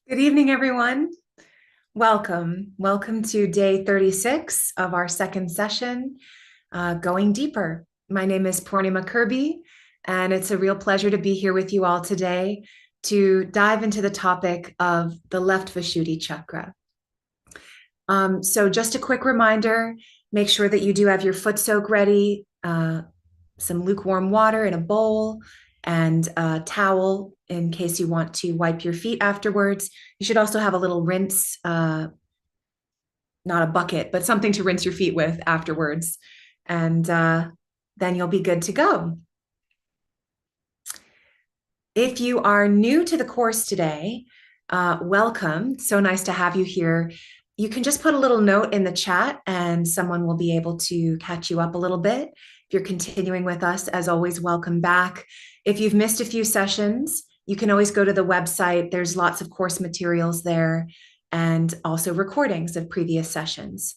Good evening, everyone. Welcome. Welcome to day 36 of our second session, Going Deeper. My name is Purnima Kirby, and it's a real pleasure to be here with you all today to dive into the topic of the left Vishuddhi chakra. So just a quick reminder, make sure that you do have your foot soak ready, some lukewarm water in a bowl, and a towel in case you want to wipe your feet afterwards. You should also have a little rinse, not a bucket, but something to rinse your feet with afterwards. And then you'll be good to go. If you are new to the course today, welcome. So nice to have you here. You can just put a little note in the chat and someone will be able to catch you up a little bit. If you're continuing with us, as always, welcome back. If you've missed a few sessions, you can always go to the website. There's lots of course materials there and also recordings of previous sessions.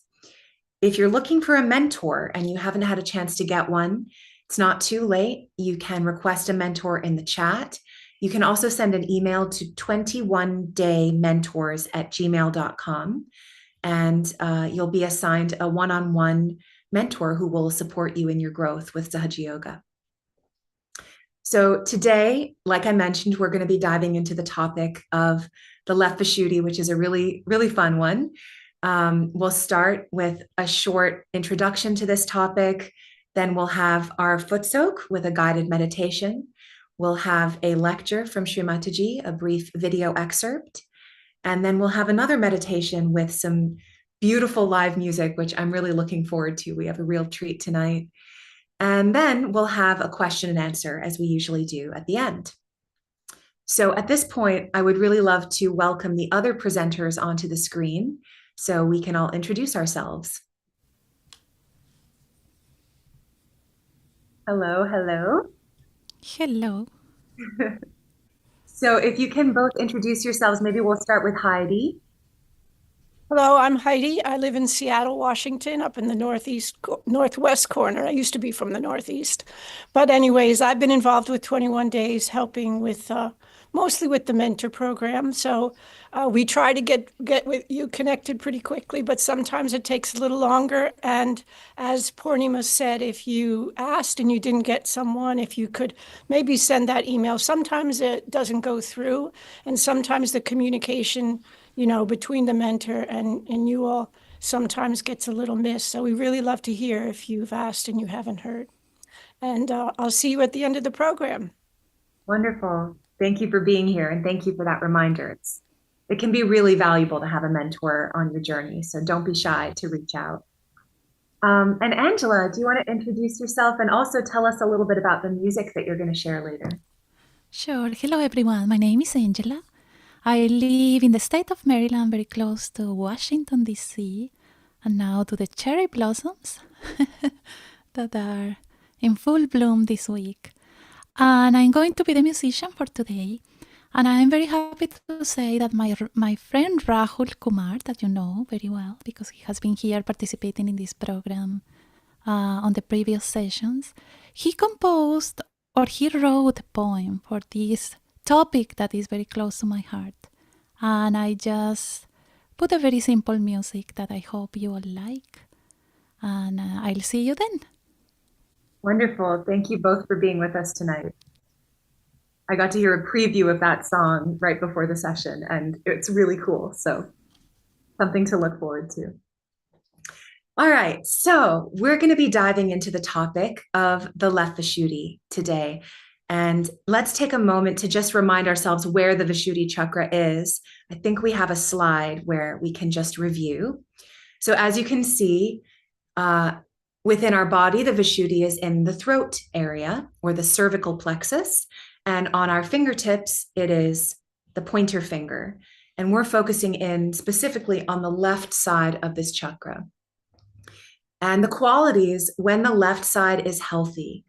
If you're looking for a mentor and you haven't had a chance to get one, it's not too late. You can request a mentor in the chat. You can also send an email to 21daymentors@gmail.com, and you'll be assigned a one-on-one mentor who will support you in your growth with Sahaja Yoga. So today, like I mentioned, we're going to be diving into the topic of the left Vishuddhi, which is a really, really fun one. We'll start with a short introduction to this topic. Then we'll have our foot soak with a guided meditation. We'll have a lecture from Shri Mataji, a brief video excerpt. And then we'll have another meditation with some beautiful live music, which I'm really looking forward to. We have a real treat tonight. And then we'll have a question and answer, as we usually do at the end. So at this point, I would really love to welcome the other presenters onto the screen so we can all introduce ourselves. Hello, hello. Hello. So if you can both introduce yourselves, maybe we'll start with Heidi. Hello, I'm Heidi. I live in Seattle, Washington, up in the northwest corner. I used to be from the northeast. But anyways, I've been involved with 21 Days, helping with mostly with the mentor program. So we try to get with you connected pretty quickly, but sometimes it takes a little longer. And as Purnima said, if you asked and you didn't get someone, if you could maybe send that email. Sometimes it doesn't go through, and sometimes the communication between the mentor and you all sometimes gets a little missed. So we really love to hear if you've asked and you haven't heard. And I'll see you at the end of the program. Wonderful. Thank you for being here, and thank you for that reminder. It can be really valuable to have a mentor on your journey, so don't be shy to reach out. And Angela, do you want to introduce yourself and also tell us a little bit about the music that you're going to share later? Sure. Hello, everyone. My name is Angela. I live in the state of Maryland, very close to Washington, D.C., and now to the cherry blossoms that are in full bloom this week. And I'm going to be the musician for today. And I'm very happy to say that my friend Rahul Kumar, that you know very well, because he has been here participating in this program on the previous sessions, he composed or he wrote a poem for this topic that is very close to my heart. And I just put a very simple music that I hope you all like. And I'll see you then. Wonderful. Thank you both for being with us tonight. I got to hear a preview of that song right before the session, and it's really cool. So something to look forward to. All right, so we're going to be diving into the topic of the left Vishuddhi today. And let's take a moment to just remind ourselves where the Vishuddhi chakra is. I think we have a slide where we can just review. So as you can see, within our body, the Vishuddhi is in the throat area or the cervical plexus. And on our fingertips, it is the pointer finger. And we're focusing in specifically on the left side of this chakra. And the qualities when the left side is healthy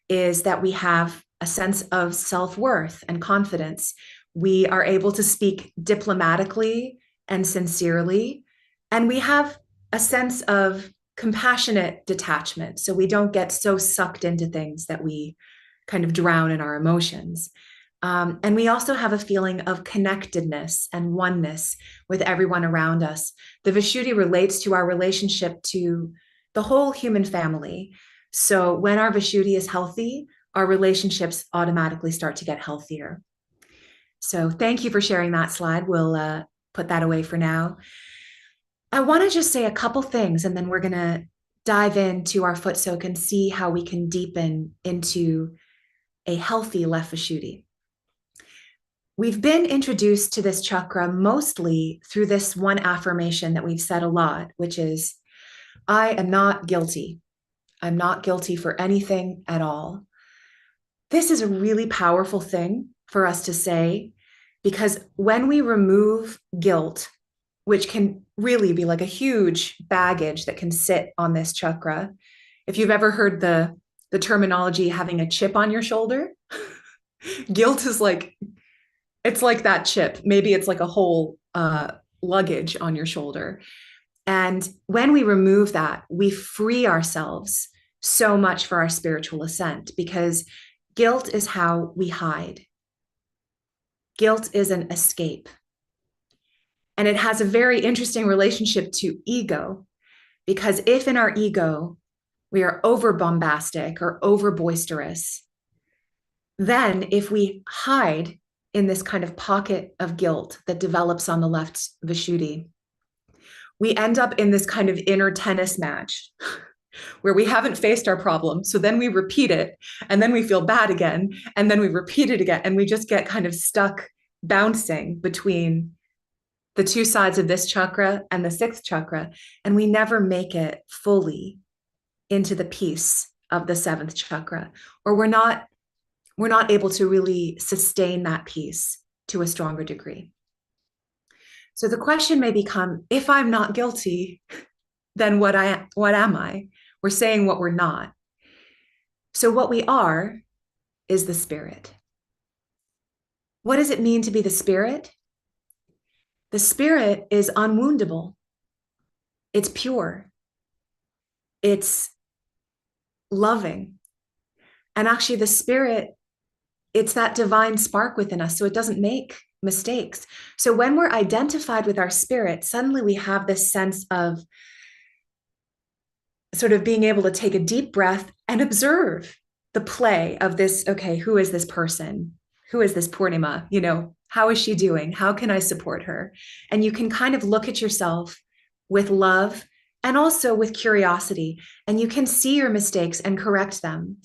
is that we have a sense of self-worth and confidence. We are able to speak diplomatically and sincerely, and we have a sense of compassionate detachment. So we don't get so sucked into things that we kind of drown in our emotions. And we also have a feeling of connectedness and oneness with everyone around us. The Vishuddhi relates to our relationship to the whole human family. So when our Vishuddhi is healthy, our relationships automatically start to get healthier. So thank you for sharing that slide. We'll put that away for now. I want to just say a couple things, and then we're going to dive into our foot soak and see how we can deepen into a healthy left Vishuddhi. We've been introduced to this chakra mostly through this one affirmation that we've said a lot, which is, I am not guilty. I'm not guilty for anything at all. This is a really powerful thing for us to say, because when we remove guilt, which can really be like a huge baggage that can sit on this chakra. If you've ever heard the terminology having a chip on your shoulder, guilt is like, it's like that chip. Maybe it's like a whole luggage on your shoulder. And when we remove that, we free ourselves so much for our spiritual ascent, because guilt is how we hide. Guilt is an escape. And it has a very interesting relationship to ego, because if in our ego we are over bombastic or over boisterous, then if we hide in this kind of pocket of guilt that develops on the left Vishuddhi, we end up in this kind of inner tennis match where we haven't faced our problem. So then we repeat it, and then we feel bad again, and then we repeat it again, and we just get kind of stuck bouncing between the two sides of this chakra and the sixth chakra, and we never make it fully into the peace of the seventh chakra, or we're not able to really sustain that peace to a stronger degree. So the question may become, if I'm not guilty, then what am I? We're saying what we're not. So what we are is the spirit. What does it mean to be the spirit? The spirit is unwoundable. It's pure. It's loving. And actually the spirit, it's that divine spark within us, so it doesn't make mistakes. So when we're identified with our spirit, suddenly we have this sense of sort of being able to take a deep breath and observe the play of this. Okay, who is this person? Who is this Purnima? How is she doing? How can I support her? And you can kind of look at yourself with love and also with curiosity, and you can see your mistakes and correct them.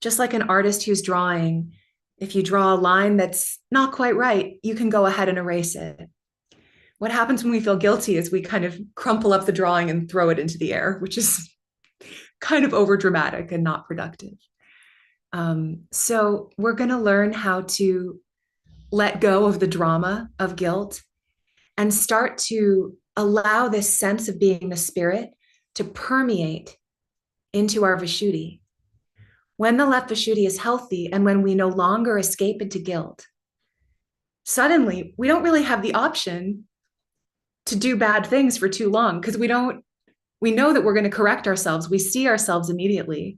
Just like an artist who's drawing, if you draw a line that's not quite right, you can go ahead and erase it. What happens when we feel guilty is we kind of crumple up the drawing and throw it into the air, which is kind of over dramatic and not productive. So we're going to learn how to let go of the drama of guilt and start to allow this sense of being the spirit to permeate into our Vishuddhi. When the left Vishuddhi is healthy and when we no longer escape into guilt, suddenly we don't really have the option to do bad things for too long, because we know that we're going to correct ourselves. We see ourselves immediately.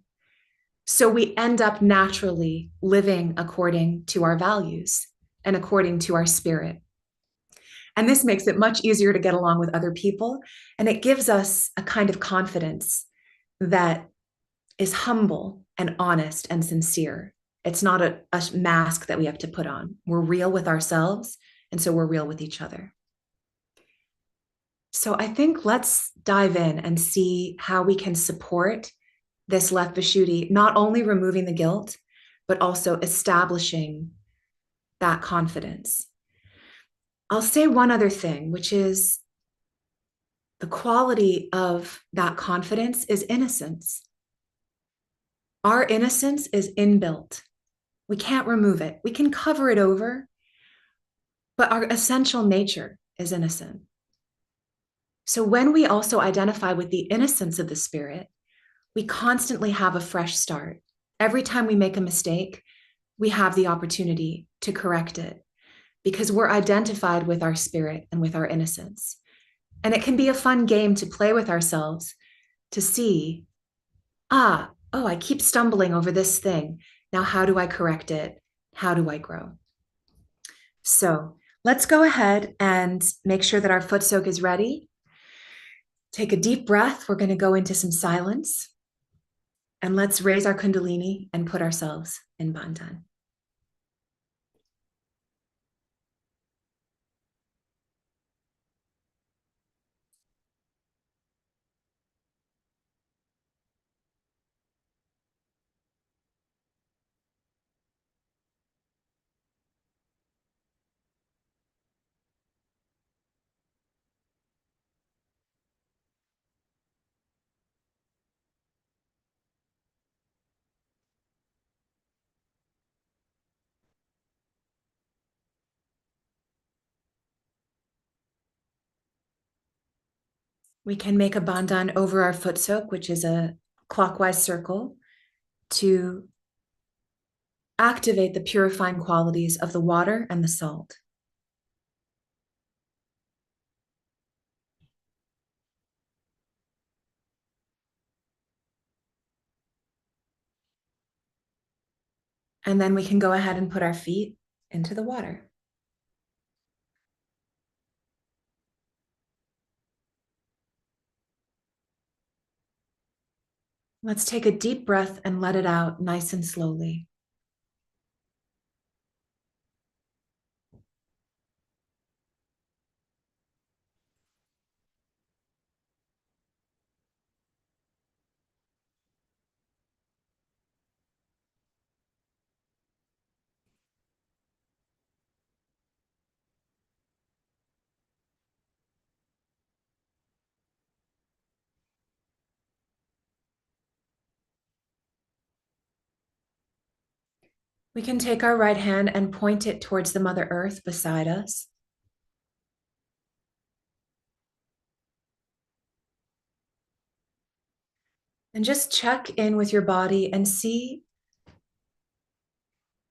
So we end up naturally living according to our values and according to our spirit. And this makes it much easier to get along with other people. And it gives us a kind of confidence that is humble and honest and sincere. It's not a mask that we have to put on. We're real with ourselves, and so we're real with each other. So I think let's dive in and see how we can support this left Vishuddhi, not only removing the guilt, but also establishing that confidence. I'll say one other thing, which is the quality of that confidence is innocence. Our innocence is inbuilt. We can't remove it. We can cover it over, but our essential nature is innocent. So when we also identify with the innocence of the spirit, we constantly have a fresh start. Every time we make a mistake, we have the opportunity to correct it because we're identified with our spirit and with our innocence. And it can be a fun game to play with ourselves to see, I keep stumbling over this thing. Now, how do I correct it? How do I grow? So let's go ahead and make sure that our foot soak is ready. Take a deep breath. We're going to go into some silence. And let's raise our Kundalini and put ourselves in Bandhan. We can make a bandhan over our foot soak, which is a clockwise circle, to activate the purifying qualities of the water and the salt. And then we can go ahead and put our feet into the water. Let's take a deep breath and let it out nice and slowly. We can take our right hand and point it towards the Mother Earth beside us. And just check in with your body and see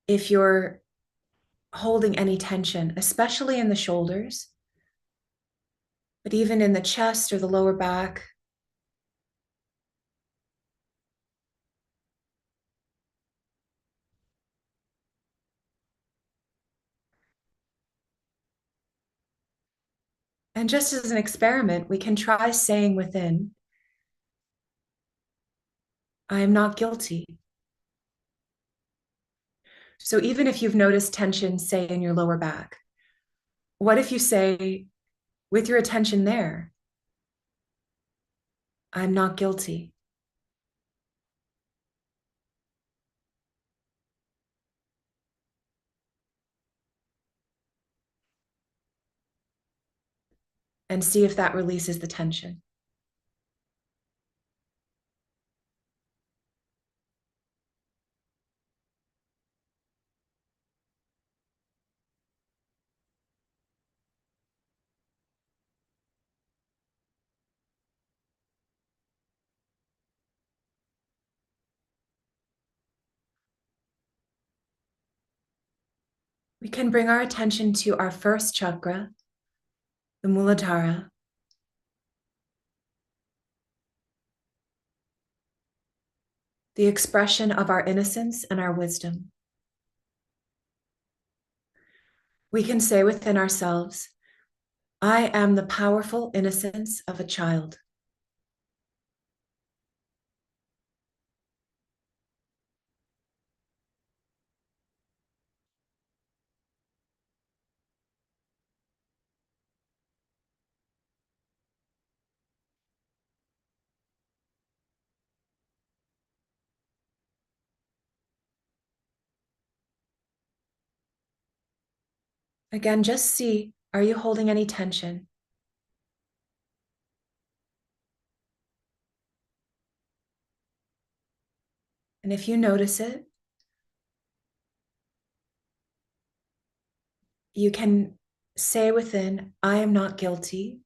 if you're holding any tension, especially in the shoulders, but even in the chest or the lower back. And just as an experiment, we can try saying within, I am not guilty. So even if you've noticed tension, say in your lower back, what if you say, with your attention there, I'm not guilty. And see if that releases the tension. We can bring our attention to our first chakra, the Muladhara. The expression of our innocence and our wisdom. We can say within ourselves, I am the powerful innocence of a child. Again, just see, are you holding any tension? And if you notice it, you can say within, I am not guilty,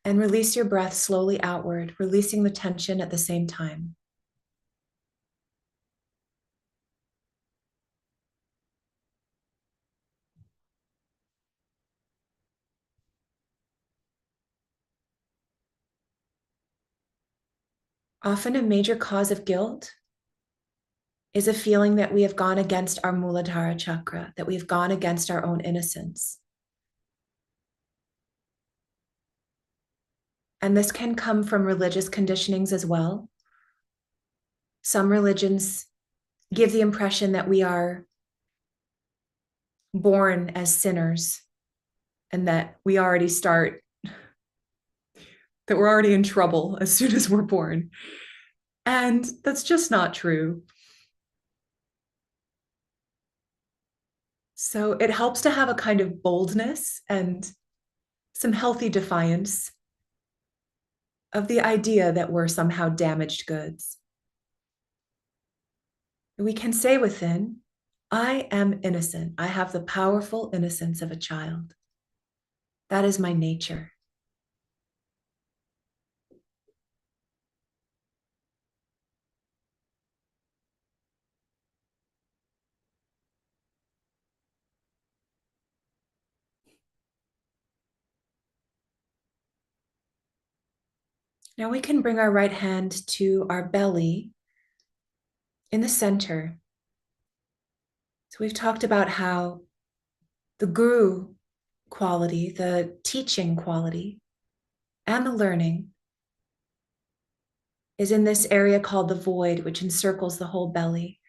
and release your breath slowly outward, releasing the tension at the same time. Often a major cause of guilt is a feeling that we have gone against our Muladhara chakra, that we've gone against our own innocence. And this can come from religious conditionings as well. Some religions give the impression that we are born as sinners and that we already start, that we're already in trouble as soon as we're born. And that's just not true. So it helps to have a kind of boldness and some healthy defiance of the idea that we're somehow damaged goods. We can say within, I am innocent. I have the powerful innocence of a child. That is my nature. Now we can bring our right hand to our belly in the center. So we've talked about how the guru quality, the teaching quality, and the learning is in this area called the void, which encircles the whole belly.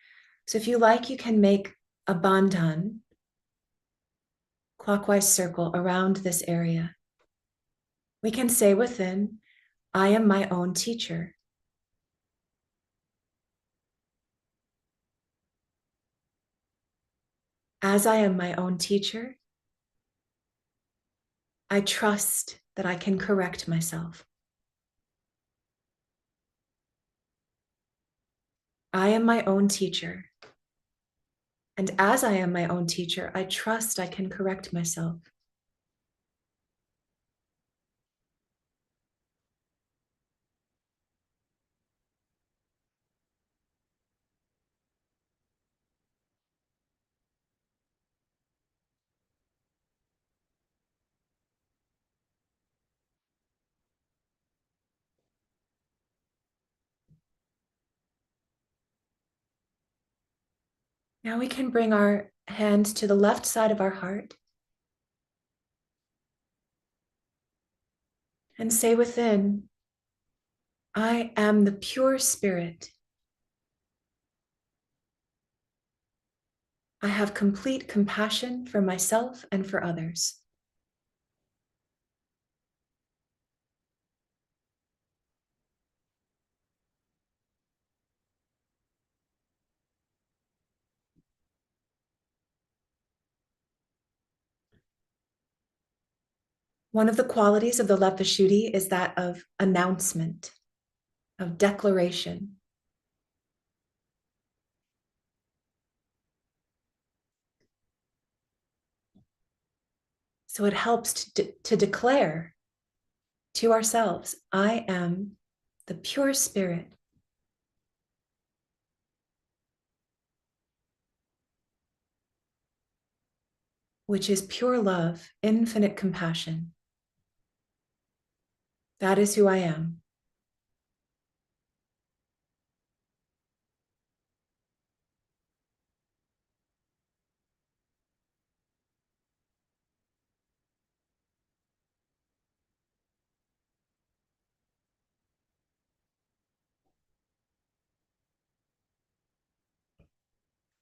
So if you like, you can make a bandhan, clockwise circle around this area. We can say within, I am my own teacher. As I am my own teacher, I trust that I can correct myself. I am my own teacher. And as I am my own teacher, I trust I can correct myself. Now we can bring our hand to the left side of our heart and say within, I am the pure spirit. I have complete compassion for myself and for others. One of the qualities of the left Vishuddhi is that of announcement, of declaration. So it helps to declare to ourselves, I am the pure spirit. Which is pure love, infinite compassion. That is who I am.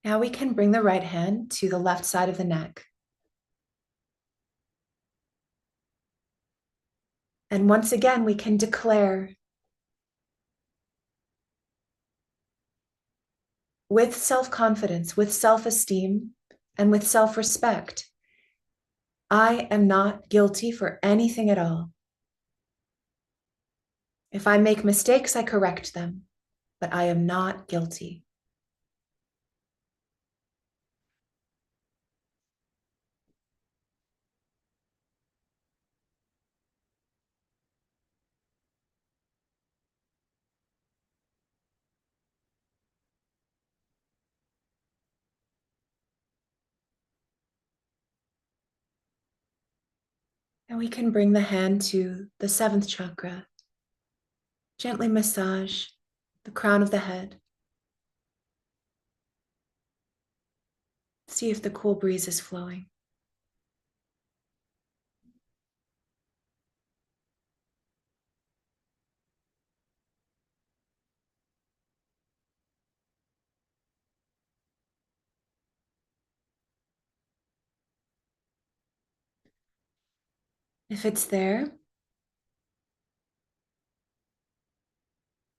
Now we can bring the right hand to the left side of the neck. And once again, we can declare with self-confidence, with self-esteem, and with self-respect, I am not guilty for anything at all. If I make mistakes, I correct them, but I am not guilty. And we can bring the hand to the seventh chakra. Gently massage the crown of the head. See if the cool breeze is flowing. If it's there,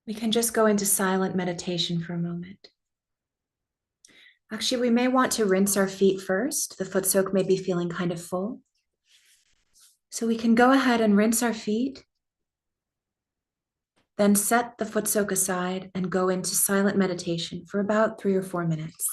we can just go into silent meditation for a moment. Actually, we may want to rinse our feet first. The foot soak may be feeling kind of full. So we can go ahead and rinse our feet, then set the foot soak aside and go into silent meditation for about 3 or 4 minutes.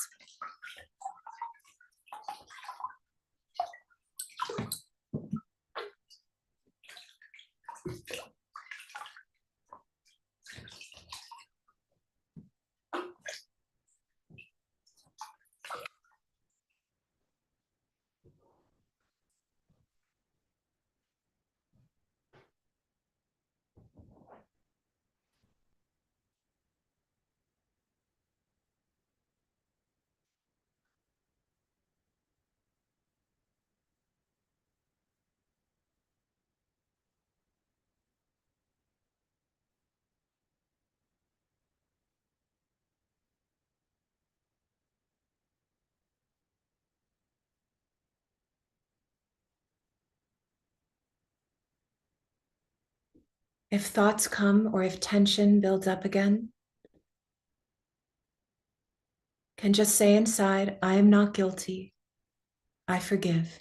If thoughts come or if tension builds up again, can just say inside, I am not guilty. I forgive.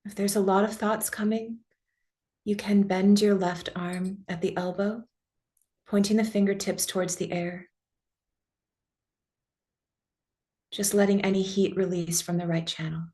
If there's a lot of thoughts coming, you can bend your left arm at the elbow, pointing the fingertips towards the air, just letting any heat release from the right channel.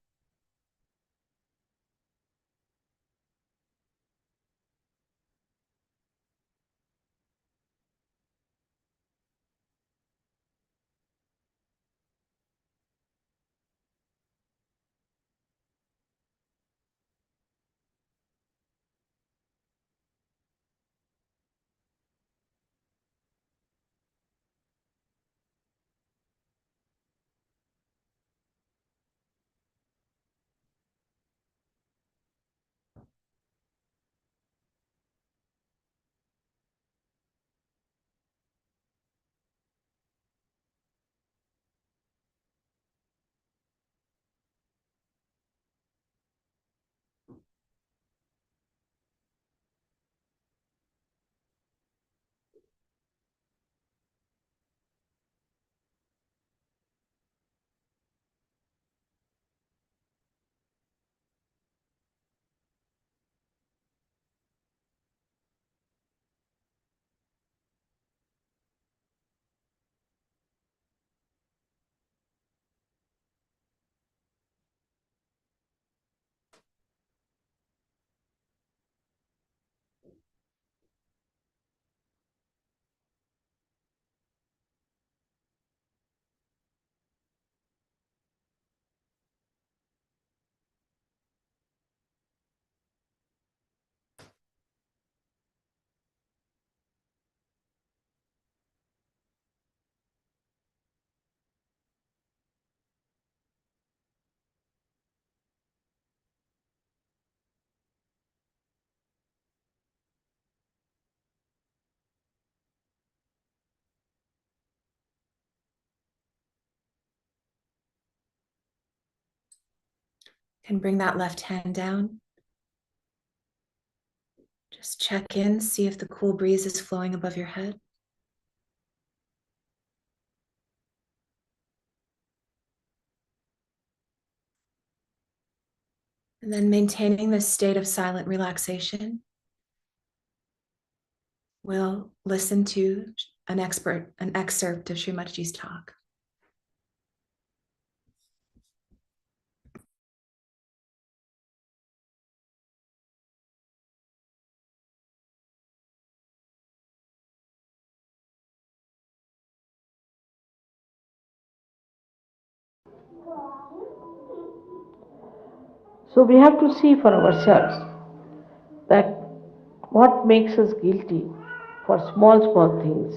Can bring that left hand down. Just check in, see if the cool breeze is flowing above your head. And then maintaining this state of silent relaxation, we'll listen to an excerpt of Shri Mataji's talk. So we have to see for ourselves that what makes us guilty for small things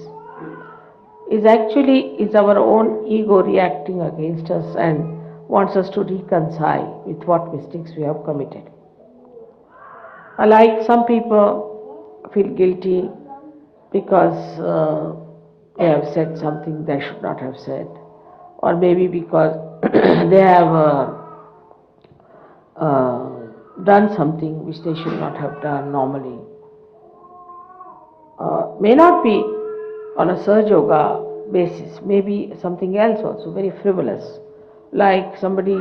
is our own ego reacting against us and wants us to reconcile with what mistakes we have committed. Like some people feel guilty because they have said something they should not have said, or maybe because they have done something which they should not have done normally. May not be on a Sahaja Yoga basis, maybe something else also, very frivolous, like somebody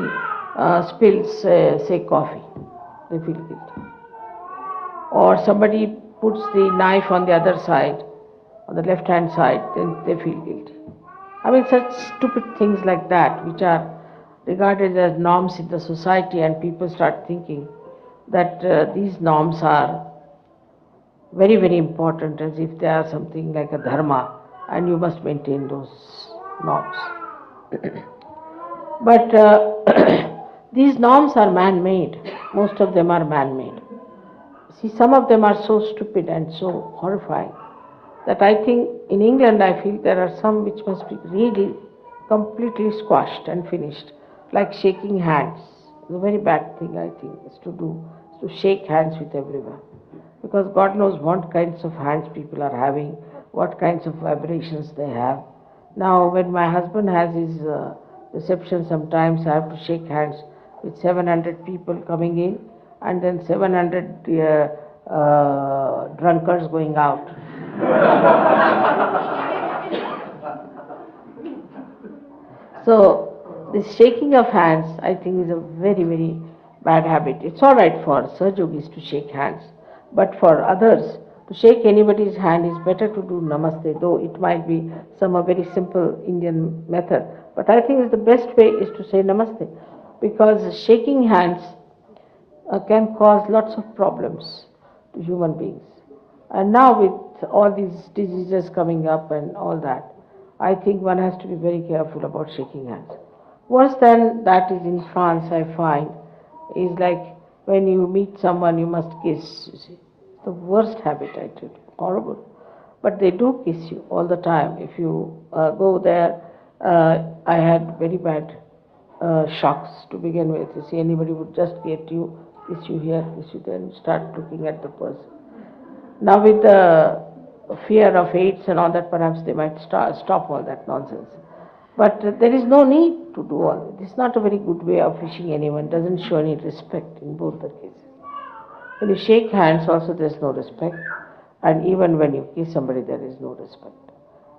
spills, say, coffee, they feel guilty. Or somebody puts the knife on the other side, on the left hand side, then they feel guilty. I mean, such stupid things like that, which are regarded as norms in the society, and people start thinking that these norms are very, very important, as if they are something like a dharma, and you must maintain those norms. But these norms are man-made. Most of them are man-made. See, some of them are so stupid and so horrifying that I think in England I feel there are some which must be really completely squashed and finished, like shaking hands. It's a very bad thing, I think, is to shake hands with everyone. Because God knows what kinds of hands people are having, what kinds of vibrations they have. Now, when my husband has his reception, sometimes I have to shake hands with 700 people coming in and then 700 drunkards going out. So, this shaking of hands, I think, is a very, very bad habit. It's all right for Sahaja Yogis to shake hands, but for others, to shake anybody's hand is better to do namaste, though it might be some very simple Indian method. But I think the best way is to say namaste, because shaking hands can cause lots of problems to human beings. And now with all these diseases coming up and all that, I think one has to be very careful about shaking hands. Worse than that is in France, I find, is like when you meet someone, you must kiss. You see, the worst habit, I tell you, horrible. But they do kiss you all the time. If you go there, I had very bad shocks to begin with. You see, anybody would just get you, kiss you here, kiss you there, and start looking at the person. Now with the fear of AIDS and all that, perhaps they might stop all that nonsense. But there is no need to do all that. It's not a very good way of wishing anyone. It doesn't show any respect in both the cases. When you shake hands also there's no respect, and even when you kiss somebody there is no respect.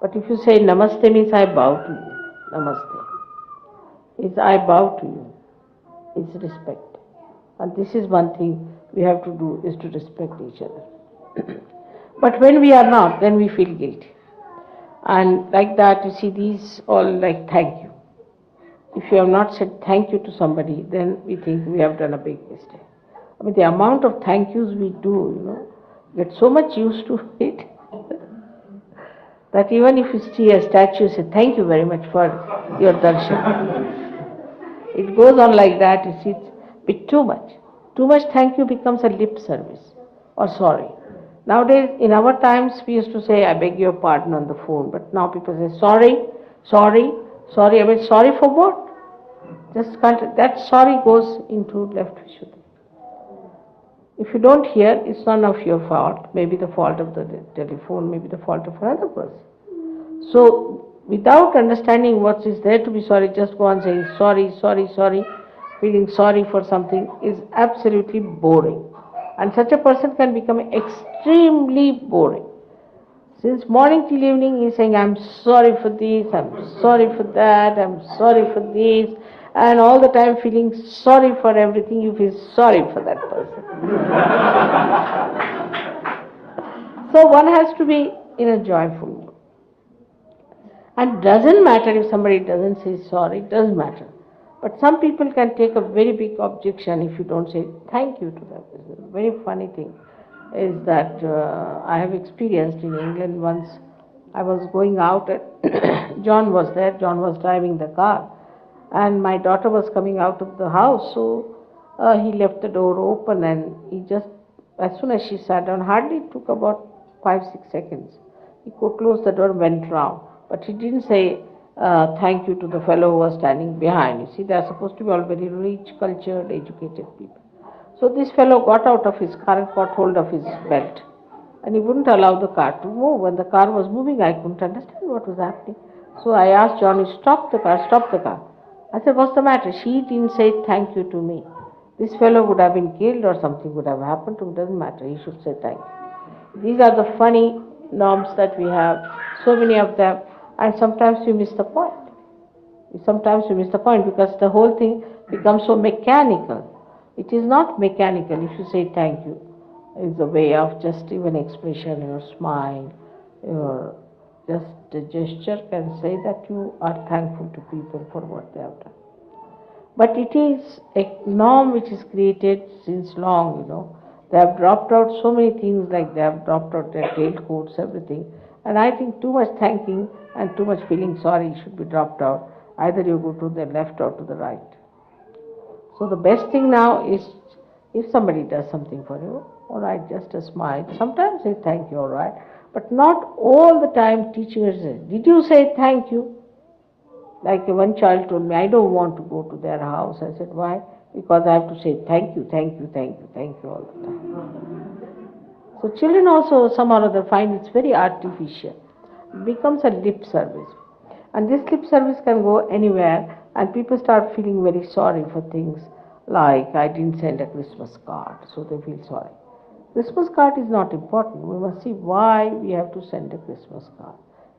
But if you say namaste means I bow to you, namaste. It's I bow to you. It's respect. And this is one thing we have to do, is to respect each other. But when we are not, then we feel guilty. And like that, you see, these all like thank you. If you have not said thank you to somebody, then we think we have done a big mistake. I mean, the amount of thank yous we do, get so much used to it that even if you see a statue, say thank you very much for your darshan. It goes on like that, you see, it's a bit too much. Too much thank you becomes a lip service or sorry. Nowadays, in our times, we used to say, I beg your pardon on the phone, but now people say, sorry, sorry, sorry. I mean, sorry for what? Just can't, that sorry goes into left Vishuddhi. If you don't hear, it's none of your fault. Maybe the fault of the telephone, maybe the fault of another person. So, without understanding what is there to be sorry, just go on saying sorry, sorry, sorry. feeling sorry for something is absolutely boring. And such a person can become extremely boring. Since morning till evening, he's saying, I'm sorry for this, I'm sorry for that, I'm sorry for this, and all the time feeling sorry for everything, you feel sorry for that person. So one has to be in a joyful mood. And doesn't matter if somebody doesn't say sorry, it doesn't matter. But some people can take a very big objection if you don't say thank you to them. It's a very funny thing is that I have experienced in England once. I was going out and John was there, John was driving the car, and my daughter was coming out of the house, so he left the door open and he just, as soon as she sat down, hardly took about 5-6 seconds. He could close the door and went round. But he didn't say thank you to the fellow who was standing behind. You see, they are supposed to be all very rich, cultured, educated people. So this fellow got out of his car and caught hold of his belt. And he wouldn't allow the car to move. When the car was moving, I couldn't understand what was happening. So I asked Johnny, stop the car, stop the car. I said, what's the matter? She didn't say thank you to me. This fellow would have been killed or something would have happened to him. Doesn't matter. He should say thank you. These are the funny norms that we have, so many of them, and sometimes we miss the point. Sometimes we miss the point because the whole thing becomes so mechanical. It is not mechanical. If you say thank you, it's a way of just even expression, your smile, your just a gesture can say that you are thankful to people for what they have done. But it is a norm which is created since long. They have dropped out so many things, like they have dropped out their tailcoats, everything. And I think too much thanking and too much feeling sorry should be dropped out. Either you go to the left or to the right. So the best thing now is, if somebody does something for you, all right, just a smile. Sometimes say thank you, all right. But not all the time teaching us, did you say thank you? Like one child told me, I don't want to go to their house. I said, why? Because I have to say thank you, thank you, thank you, thank you all the time. So children also somehow or other find it's very artificial. It becomes a lip service. And this lip service can go anywhere, and people start feeling very sorry for things like, I didn't send a Christmas card, so they feel sorry. Christmas card is not important. We must see why we have to send a Christmas card.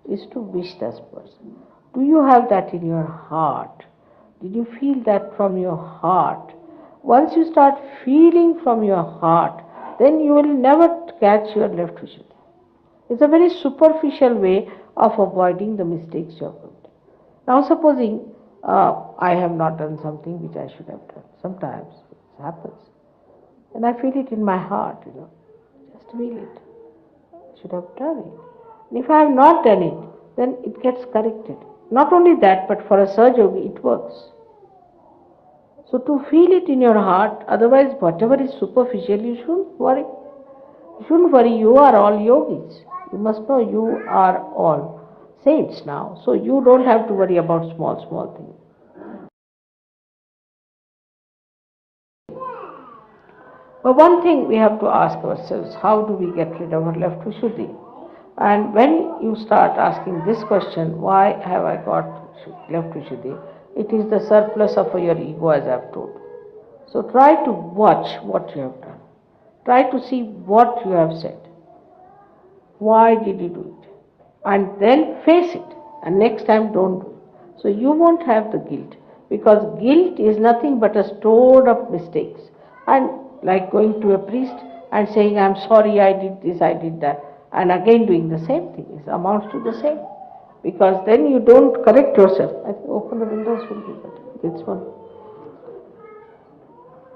Is to wish this person. Do you have that in your heart? Did you feel that from your heart? Once you start feeling from your heart, then you will never catch your left Vishuddhi. It's a very superficial way of avoiding the mistakes you have committed. Now supposing I have not done something which I should have done. Sometimes it happens. And I feel it in my heart, just feel it. I should have done it. And if I have not done it, then it gets corrected. Not only that, but for a Sahaja Yogi, it works. So to feel it in your heart, otherwise whatever is superficial, you shouldn't worry. You shouldn't worry, you are all yogis. You must know you are all saints now. So you don't have to worry about small things. But one thing we have to ask ourselves, how do we get rid of our left Vishuddhi? And when you start asking this question, why have I got left Vishuddhi? It is the surplus of your ego, as I have told. So try to watch what you have done. Try to see what you have said. Why did you do it? And then face it. And next time don't do it. So you won't have the guilt. Because guilt is nothing but a stored up mistakes. And like going to a priest and saying, I'm sorry, I did this, I did that. And again doing the same thing. It amounts to the same. Because then you don't correct yourself. I think open the windows will be better. This one.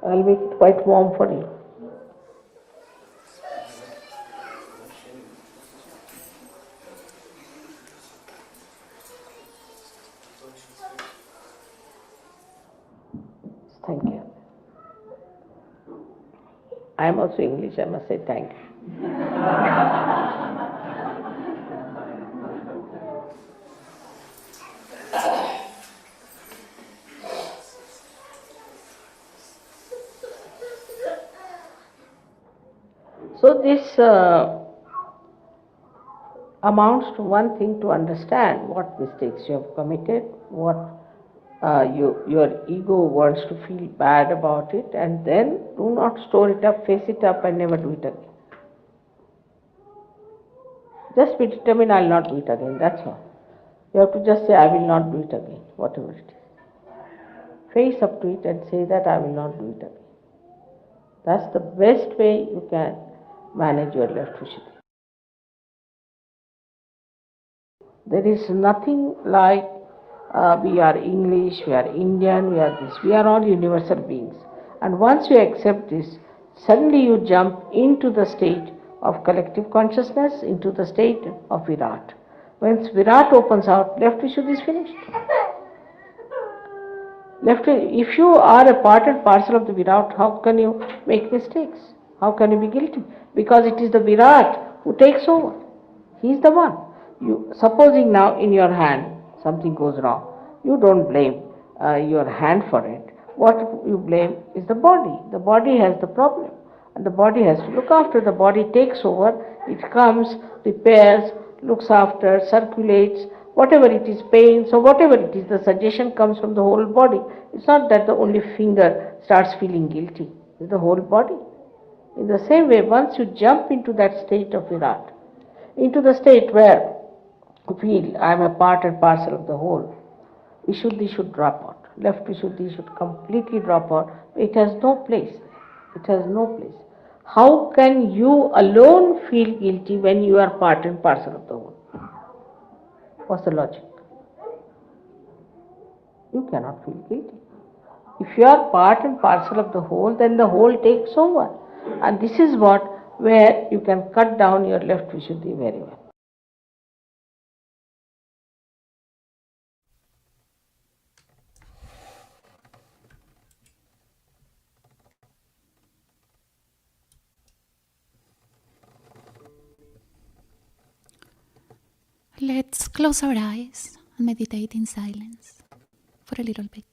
I'll make it quite warm for you. Thank you. I am also English, I must say thank you. So this amounts to one thing, to understand what mistakes you have committed, what your ego wants to feel bad about it, and then do not store it up, face it up, and never do it again. Just be determined, I will not do it again, that's all. You have to just say, I will not do it again, whatever it is. Face up to it and say that I will not do it again. That's the best way you can manage your left Vishuddhi. There is nothing like we are English, we are Indian, we are this. We are all universal beings. And once you accept this, suddenly you jump into the state of collective consciousness, into the state of Virat. Once Virat opens out, left Vishuddhi is finished. If you are a part and parcel of the Virat, how can you make mistakes? How can you be guilty? Because it is the Virat who takes over. He is the one. Supposing now in your hand something goes wrong, you don't blame your hand for it. What you blame is the body. The body has the problem, and the body has to look after. The body takes over. It comes, repairs, looks after, circulates, whatever it is, pains or whatever it is. The suggestion comes from the whole body. It's not that the only finger starts feeling guilty. It's the whole body. In the same way, once you jump into that state of Virat, into the state where you feel I am a part and parcel of the whole, Vishuddhi should drop out. Left Vishuddhi should completely drop out. It has no place. It has no place. How can you alone feel guilty when you are part and parcel of the whole? What's the logic? You cannot feel guilty. If you are part and parcel of the whole, then the whole takes over. And this is where you can cut down your left Vishuddhi very well. Let's close our eyes and meditate in silence for a little bit.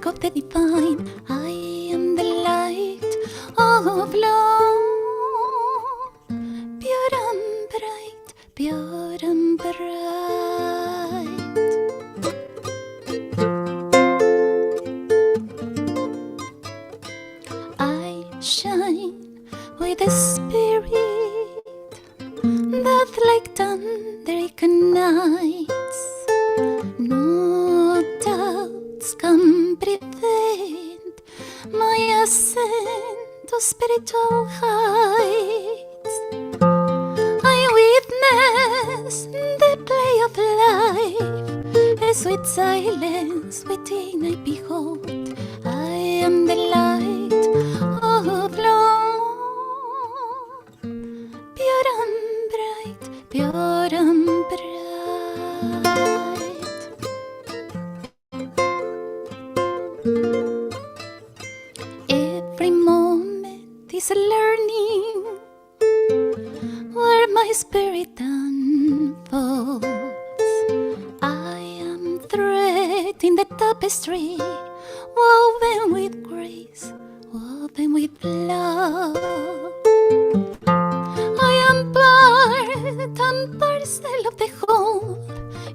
Of the divine, I am the light of love, pure and bright, pure and bright. I shine with a spirit that like thunder ignites. No doubts can prevent my ascent to spiritual heights. I witness the play of life, a sweet silence within I behold. I am the light of love, pure and bright, pure and bright. Every moment is a learning where my spirit unfolds. I am thread in the tapestry, woven with grace, woven with love. I am part and parcel of the whole,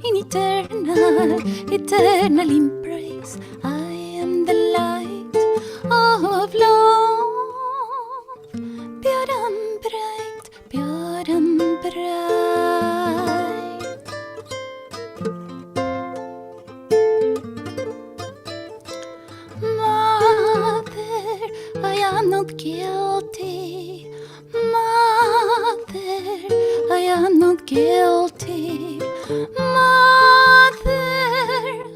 in eternal embrace. I am the light of love, pure and bright, pure and bright. Mother, I am not guilty. Mother, I am not guilty. Mother,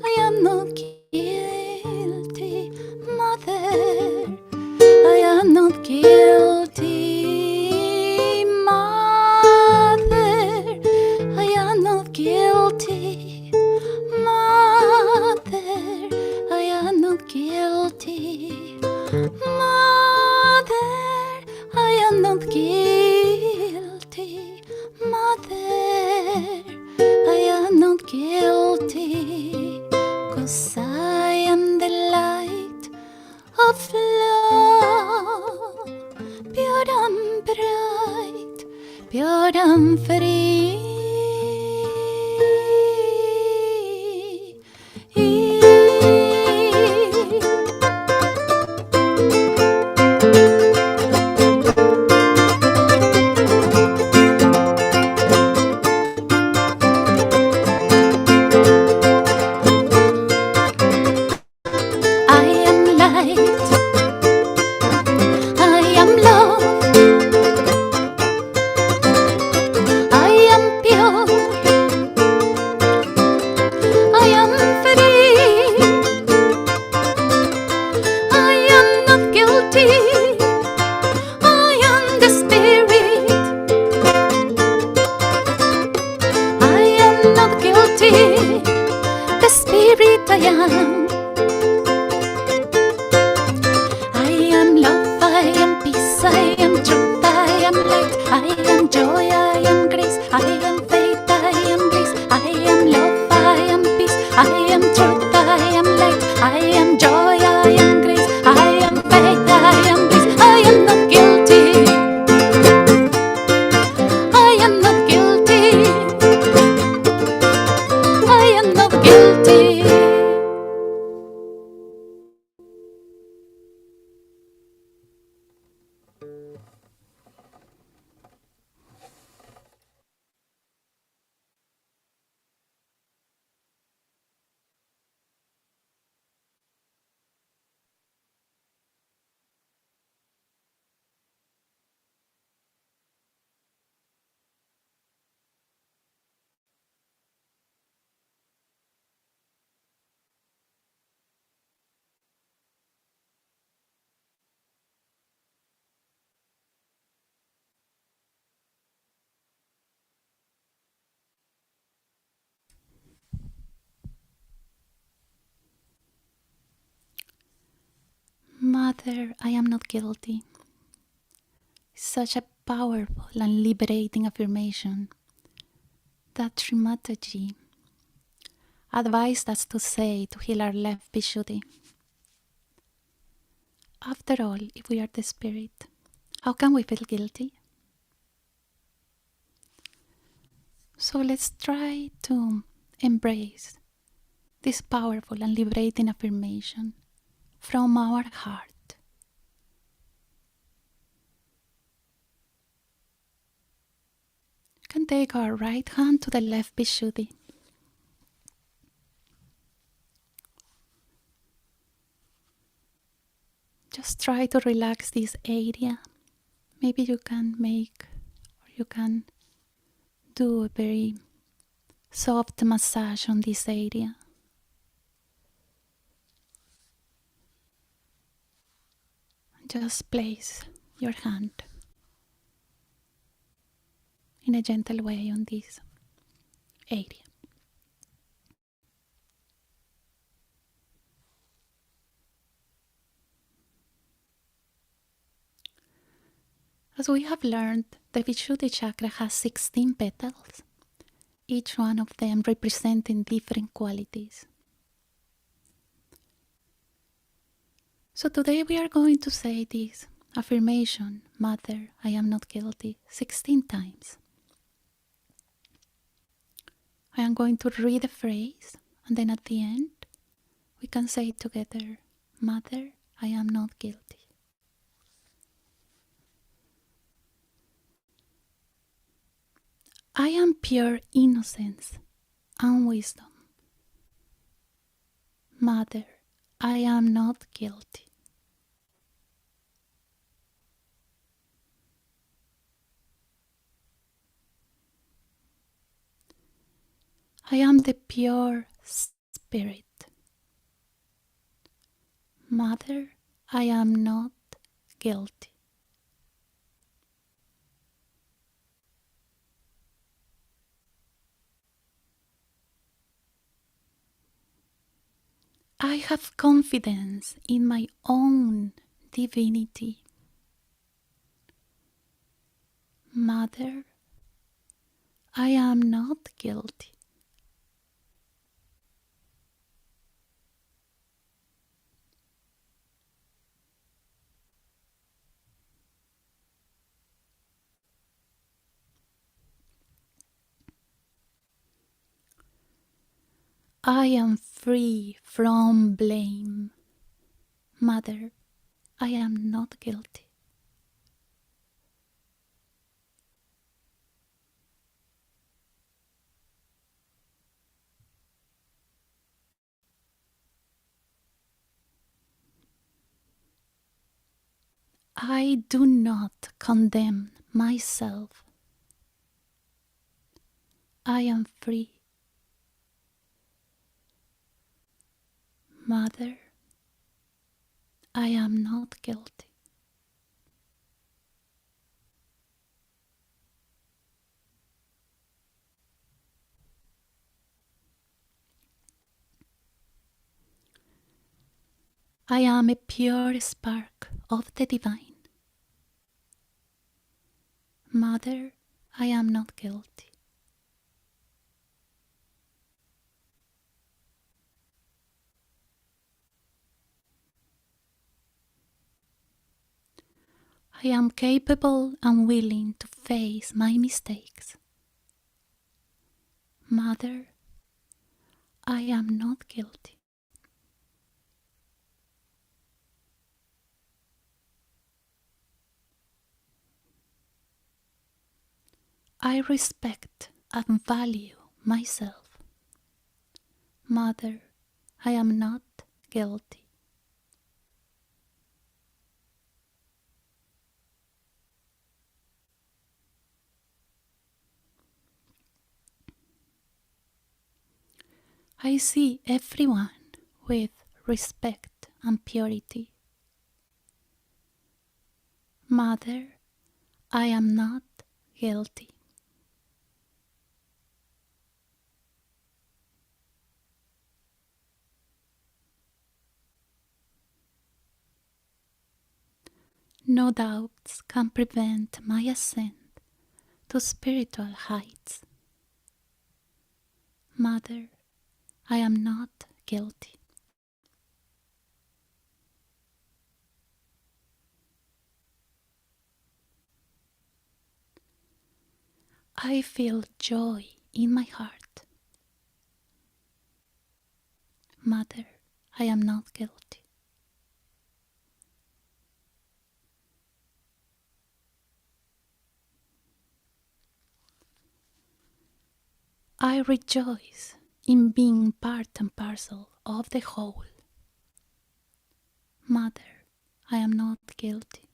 I am not guilty. Mother, I am not guilty. Mother, I am not guilty. Mother, I am not guilty. Mother, I am not guilty. Mother, I am not guilty. 'Cause I am the light of love, pure and bright, pure and free. I am light, I am love, I am pure, I am free, I am not guilty, I am the spirit, I am not guilty, the spirit I am. I am love, I am peace, I am truth, I am light, I am joy, I am grace, I am faith, I am bliss, I am love, I am peace, I am truth, I am light, I am joy, I am grace, I am faith, I am bliss, I am not guilty, I am not guilty, I am not guilty. Mother, I am not guilty. Such a powerful and liberating affirmation that Shri Mataji advised us to say to heal our left Vishuddhi. After all, if we are the spirit, how can we feel guilty? So let's try to embrace this powerful and liberating affirmation from our heart. can take our right hand to the left Vishuddhi. Just try to relax this area. Maybe you can do a very soft massage on this area. Just place your hand in a gentle way on this area. As we have learned, the Vishuddhi chakra has 16 petals, each one of them representing different qualities. So today we are going to say this affirmation, Mother, I am not guilty, 16 times. I am going to read the phrase, and then at the end, we can say it together, Mother, I am not guilty. I am pure innocence and wisdom. Mother, I am not guilty. I am the pure spirit. Mother, I am not guilty. I have confidence in my own divinity. Mother, I am not guilty. I am free from blame. Mother, I am not guilty. I do not condemn myself. I am free. Mother, I am not guilty. I am a pure spark of the divine. Mother, I am not guilty. I am capable and willing to face my mistakes. Mother, I am not guilty. I respect and value myself. Mother, I am not guilty. I see everyone with respect and purity. Mother, I am not guilty. No doubts can prevent my ascent to spiritual heights. Mother, I am not guilty. I feel joy in my heart. Mother, I am not guilty. I rejoice in being part and parcel of the whole. Mother, I am not guilty.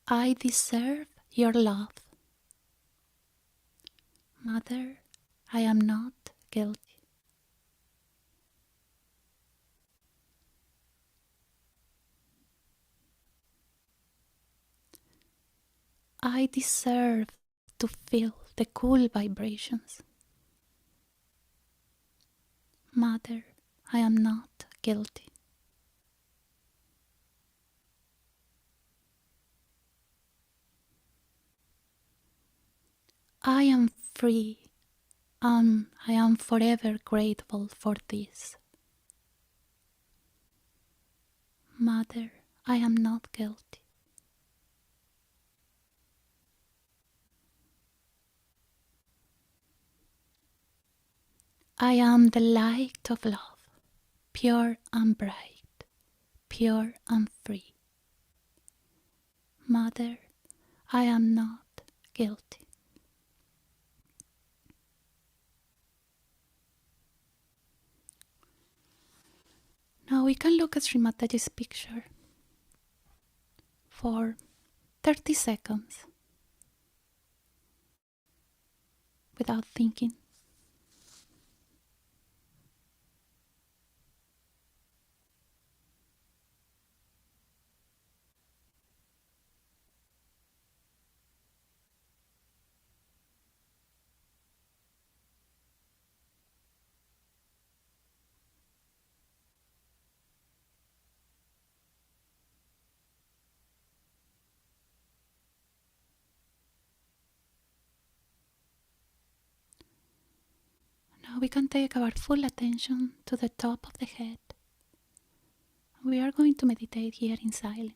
I deserve your love. Mother, I am not guilty. I deserve to feel the cool vibrations. Mother, I am not guilty. I am free, and I am forever grateful for this. Mother, I am not guilty. I am the light of love, pure and bright, pure and free. Mother, I am not guilty. Now we can look at Shri Mataji's picture for 30 seconds without thinking. Now we can take our full attention to the top of the head. We are going to meditate here in silence.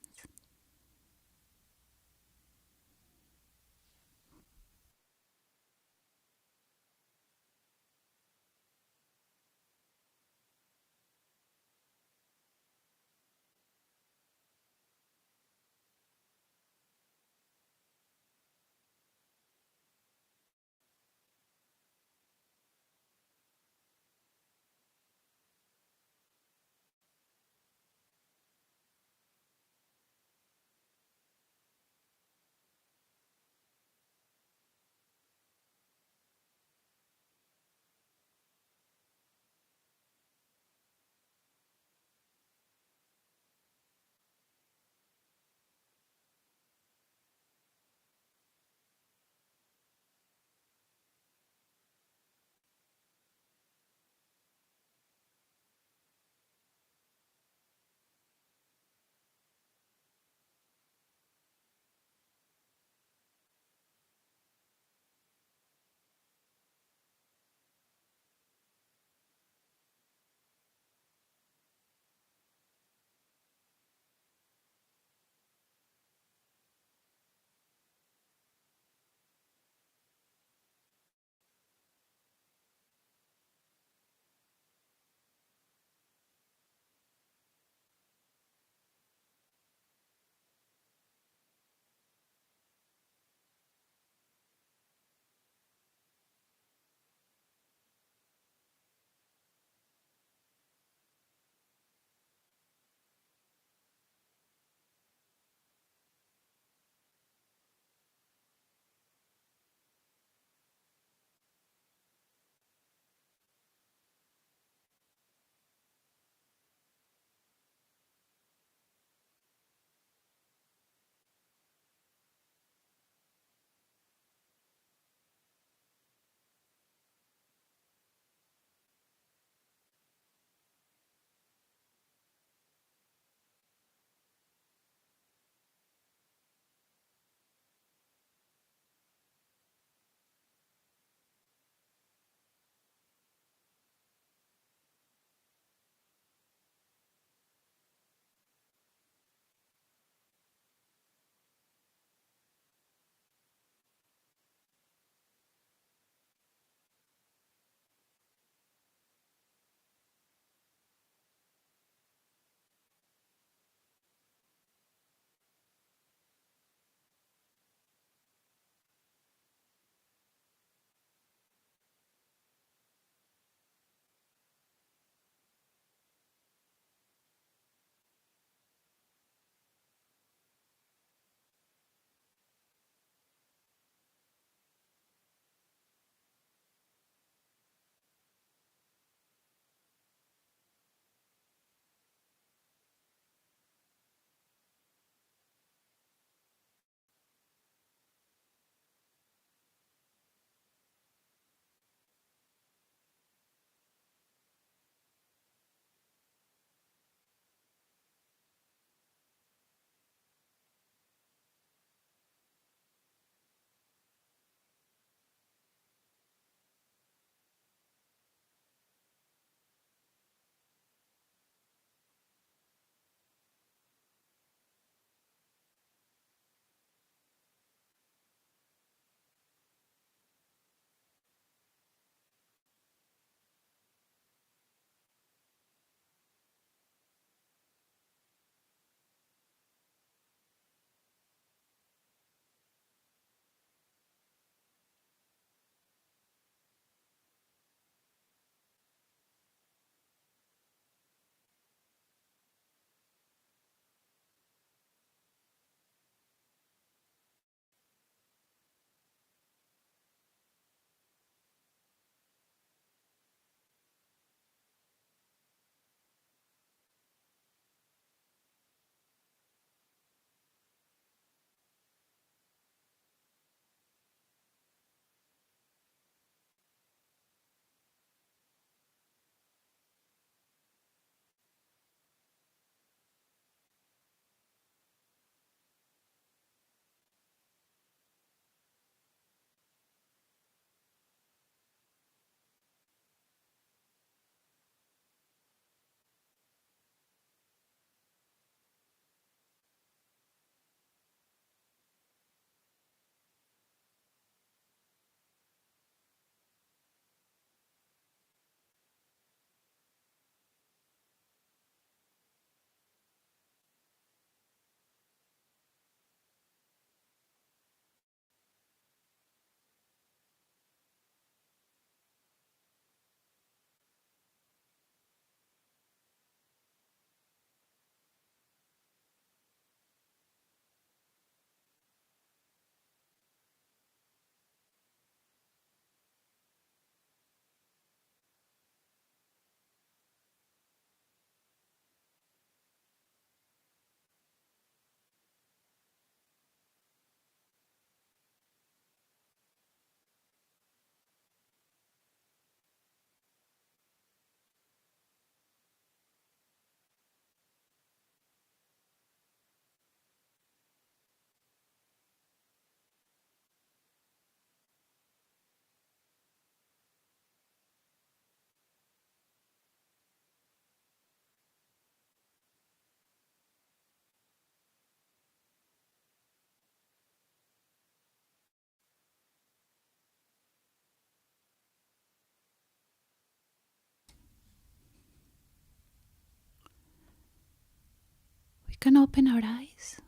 can open our eyes.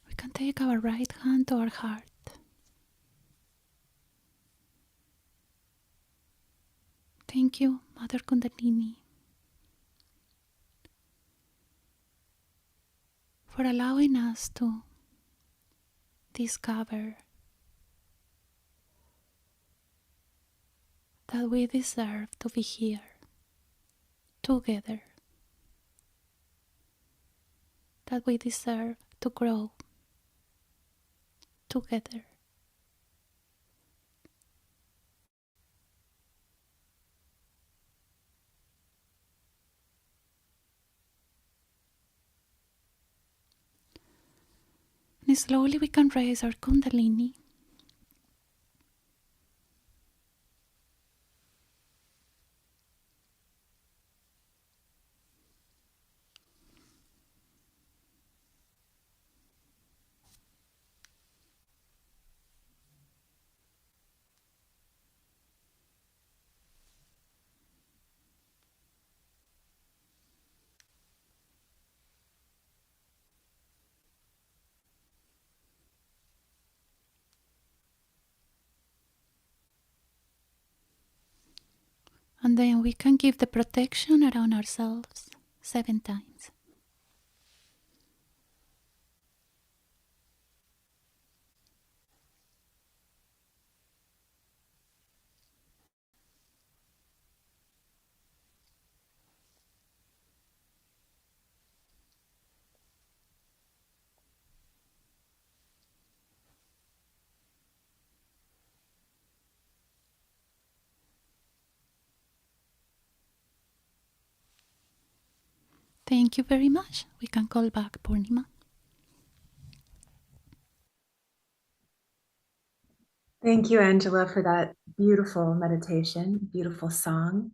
We can take our right hand to our heart. Thank you, Mother Kundalini, for allowing us to discover that we deserve to be here together, that we deserve to grow together. And slowly we can raise our Kundalini. And then we can give the protection around ourselves 7 times. Thank you very much. We can call back Purnima. Thank you, Angela, for that beautiful meditation, beautiful song.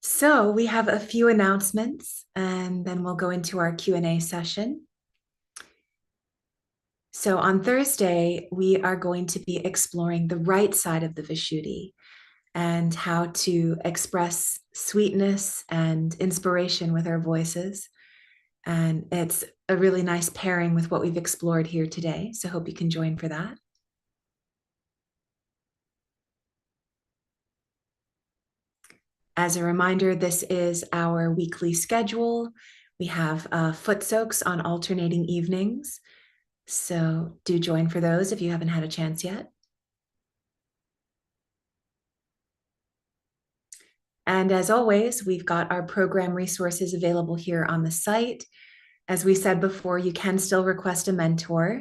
So we have a few announcements, and then we'll go into our Q&A session. So on Thursday, we are going to be exploring the right side of the Vishuddhi and how to express sweetness and inspiration with our voices. And it's a really nice pairing with what we've explored here today. So hope you can join for that. As a reminder, this is our weekly schedule. We have foot soaks on alternating evenings. So do join for those if you haven't had a chance yet. And as always, we've got our program resources available here on the site. As we said before, you can still request a mentor.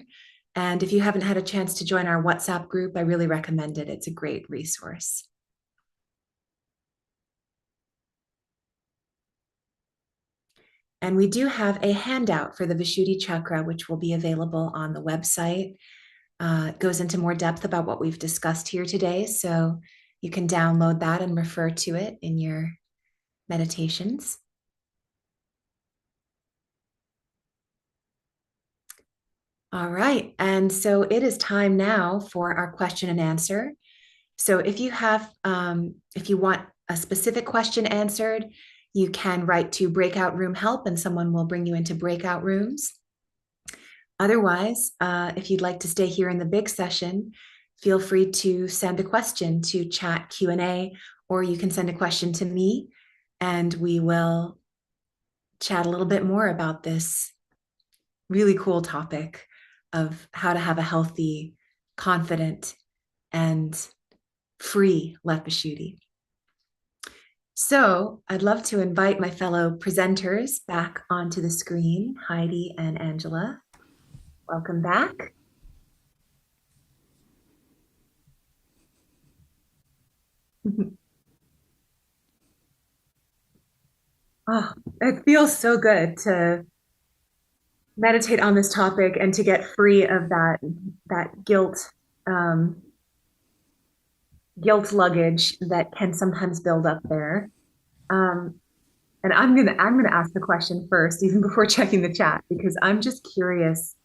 And if you haven't had a chance to join our WhatsApp group, I really recommend it. It's a great resource. And we do have a handout for the Vishuddhi chakra, which will be available on the website. It goes into more depth about what we've discussed here today. So you can download that and refer to it in your meditations. All right, and so it is time now for our question and answer. So if you have, if you want a specific question answered, you can write to breakout room help and someone will bring you into breakout rooms. Otherwise, if you'd like to stay here in the big session, feel free to send a question to chat Q&A, or you can send a question to me and we will chat a little bit more about this really cool topic of how to have a healthy, confident, and free left Vishuddhi. So I'd love to invite my fellow presenters back onto the screen, Heidi and Angela. Welcome back. Oh, it feels so good to meditate on this topic and to get free of that guilt guilt luggage that can sometimes build up there. And I'm gonna ask the question first, even before checking the chat, because I'm just curious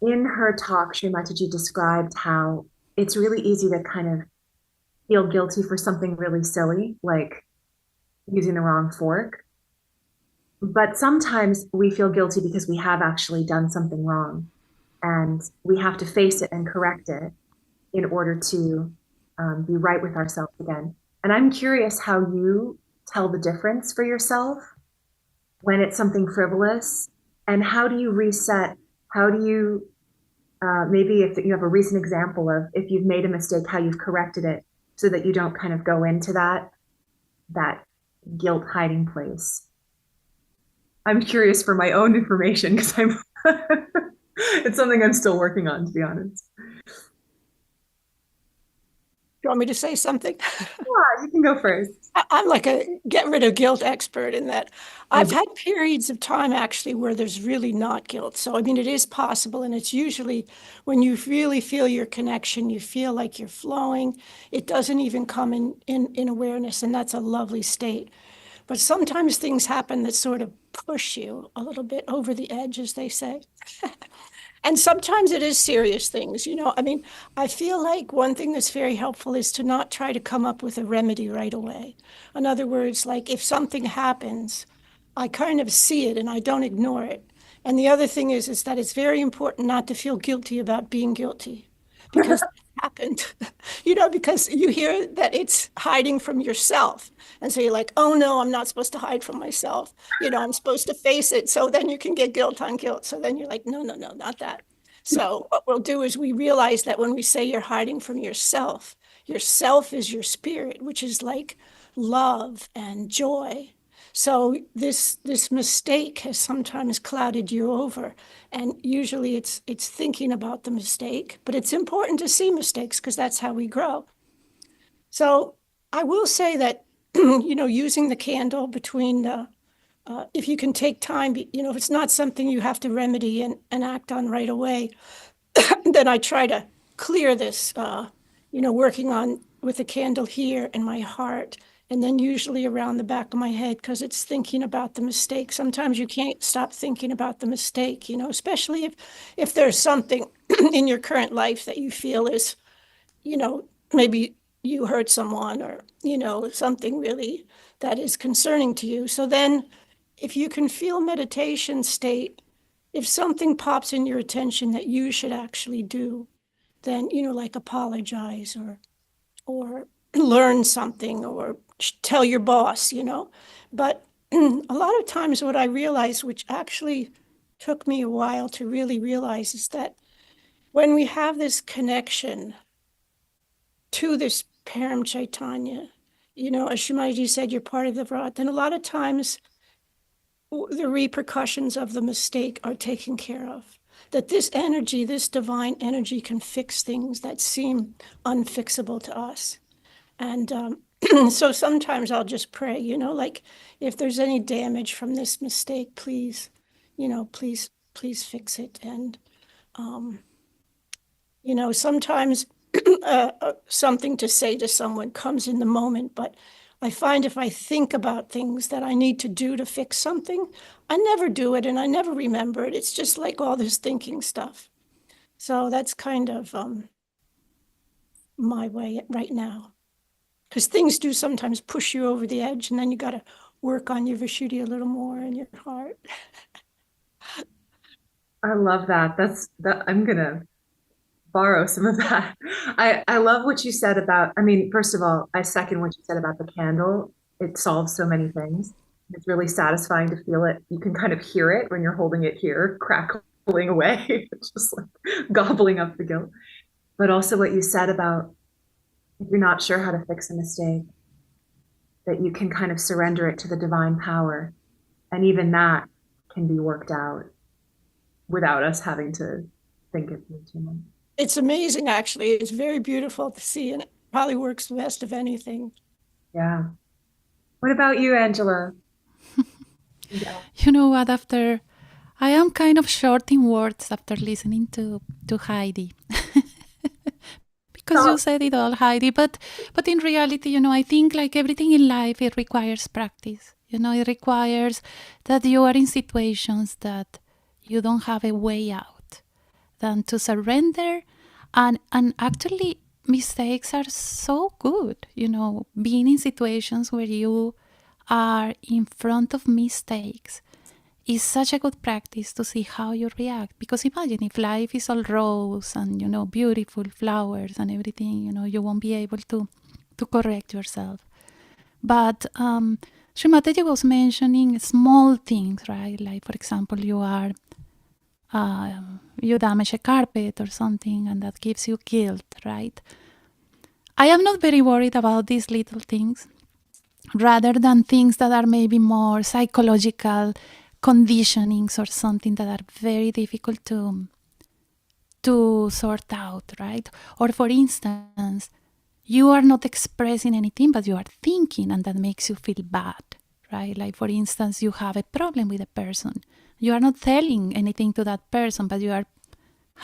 in her talk, Shri Mataji described how it's really easy to kind of feel guilty for something really silly, like using the wrong fork. But sometimes we feel guilty because we have actually done something wrong and we have to face it and correct it in order to be right with ourselves again. And I'm curious how you tell the difference for yourself when it's something frivolous, and how do you reset? How do you maybe if you have a recent example of if you've made a mistake, how you've corrected it so that you don't kind of go into that guilt hiding place. I'm curious for my own information because I'm it's something I'm still working on, to be honest. You want me to say something? Yeah, you can go first. I'm like a get rid of guilt expert in that I've had periods of time actually where there's really not guilt. So, I mean, it is possible. And it's usually when you really feel your connection, you feel like you're flowing. It doesn't even come in awareness. And that's a lovely state. But sometimes things happen that sort of push you a little bit over the edge, as they say. And sometimes it is serious things, you know. I mean, I feel like one thing that's very helpful is to not try to come up with a remedy right away. In other words, like if something happens, I kind of see it and I don't ignore it. And the other thing is that it's very important not to feel guilty about being guilty because it happened, you know, because you hear that it's hiding from yourself. And so you're like, oh no, I'm not supposed to hide from myself. You know, I'm supposed to face it. So then you can get guilt on guilt. So then you're like, no, no, no, not that. So what we'll do is we realize that when we say you're hiding from yourself is your spirit, which is like love and joy. So this mistake has sometimes clouded you over, and usually it's thinking about the mistake, but it's important to see mistakes because that's how we grow. So I will say that you know, using the candle between if you can take time, you know, if it's not something you have to remedy and act on right away, then I try to clear this, you know, working on with the candle here in my heart, and then usually around the back of my head because it's thinking about the mistake. Sometimes you can't stop thinking about the mistake, you know, especially if there's something in your current life that you feel is, you know, maybe you hurt someone or, you know, something really that is concerning to you. So then if you can feel meditation state, if something pops in your attention that you should actually do, then, you know, like apologize or learn something or tell your boss, you know. But a lot of times what I realized, which actually took me a while to really realize, is that when we have this connection to this Param Chaitanya, you know, as Shri Mataji said, you're part of the Vrat, then a lot of times the repercussions of the mistake are taken care of. That this energy, this divine energy can fix things that seem unfixable to us. And so sometimes I'll just pray, you know, like if there's any damage from this mistake, please, you know, please fix it. And, you know, sometimes something to say to someone comes in the moment, but I find if I think about things that I need to do to fix something, I never do it and I never remember it. It's just like all this thinking stuff. So that's kind of my way right now. Because things do sometimes push you over the edge, and then you got to work on your Vishuddhi a little more in your heart. I love that. I'm gonna borrow some of that. I love what you said about, I mean, first of all, I second what you said about the candle. It solves so many things. It's really satisfying to feel it. You can kind of hear it when you're holding it here, crackling away, it's just like gobbling up the guilt. But also what you said about if you're not sure how to fix a mistake, that you can kind of surrender it to the divine power. And even that can be worked out without us having to think it through too much. It's amazing, actually. It's very beautiful to see, and it probably works best of anything. Yeah. What about you, Angela? Yeah. You know what? I am kind of short in words after listening to Heidi. Because you said it all, Heidi. But in reality, you know, I think like everything in life, it requires practice. You know, it requires that you are in situations that you don't have a way out, than to surrender. And actually, mistakes are so good, being in situations where you are in front of mistakes is such a good practice to see how you react. Because imagine if life is all rose and, beautiful flowers and everything, you won't be able to correct yourself. But Shri Mataji was mentioning small things, right? Like, for example, you damage a carpet or something, and that gives you guilt, right? I am not very worried about these little things, rather than things that are maybe more psychological conditionings or something that are very difficult to sort out, right? Or for instance, you are not expressing anything, but you are thinking, and that makes you feel bad, right? Like, for instance, you have a problem with a person. You are not telling anything to that person, but you are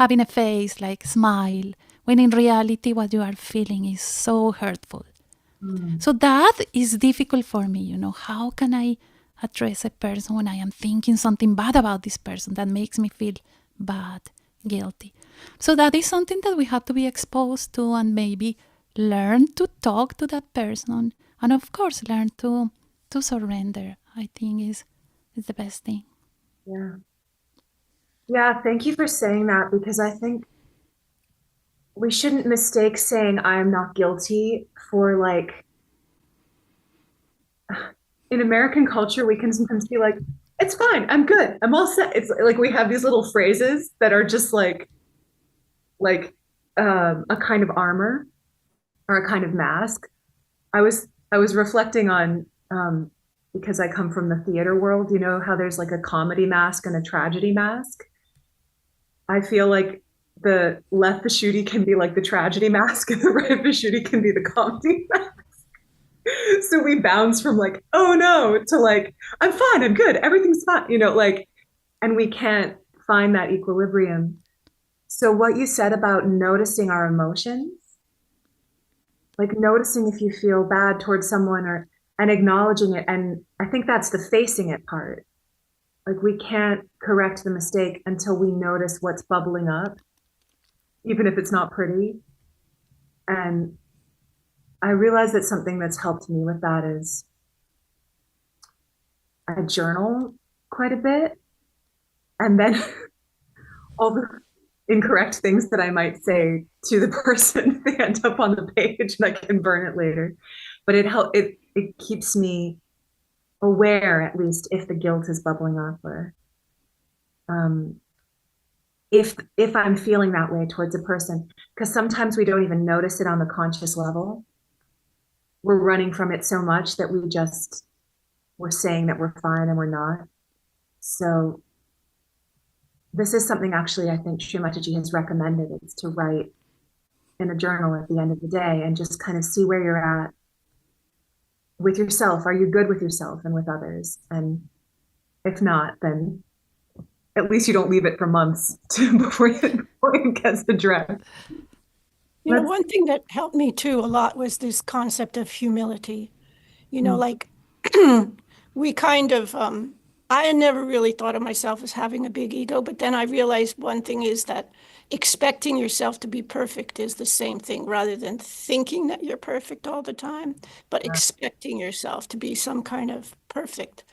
having a face like smile, when in reality what you are feeling is so hurtful. So that is difficult for me, How can I address a person when I am thinking something bad about this person that makes me feel bad, guilty? So that is something that we have to be exposed to, and maybe learn to talk to that person, and of course learn to surrender. I think is the best thing. Yeah, thank you for saying that, because I think we shouldn't mistake saying I am not guilty for, like, in American culture, we can sometimes be like, it's fine, I'm good, I'm all set. It's like we have these little phrases that are just like a kind of armor or a kind of mask. I was reflecting on, because I come from the theater world, how there's like a comedy mask and a tragedy mask. I feel like the left Vishuddhi can be like the tragedy mask, and the right Vishuddhi can be the comedy mask. So we bounce from like, oh no, to like, I'm fine, I'm good, everything's fine, and we can't find that equilibrium. So what you said about noticing our emotions, like noticing if you feel bad towards someone, and acknowledging it. And I think that's the facing it part. Like, we can't correct the mistake until we notice what's bubbling up, even if it's not pretty. And I realize that something that's helped me with that is I journal quite a bit, and then all the incorrect things that I might say to the person, they end up on the page and I can burn it later. But it keeps me aware, at least, if the guilt is bubbling up, or if I'm feeling that way towards a person, because sometimes we don't even notice it on the conscious level. We're running from it so much that we're saying that we're fine and we're not. So this is something, actually, I think Shri Mataji has recommended, is to write in a journal at the end of the day and just kind of see where you're at with yourself. Are you good with yourself and with others? And if not, then at least you don't leave it for months before it gets addressed. One thing that helped me too a lot was this concept of humility. Like we kind of, I had never really thought of myself as having a big ego, but then I realized one thing is that expecting yourself to be perfect is the same thing, rather than thinking that you're perfect all the time, but expecting yourself to be some kind of perfect.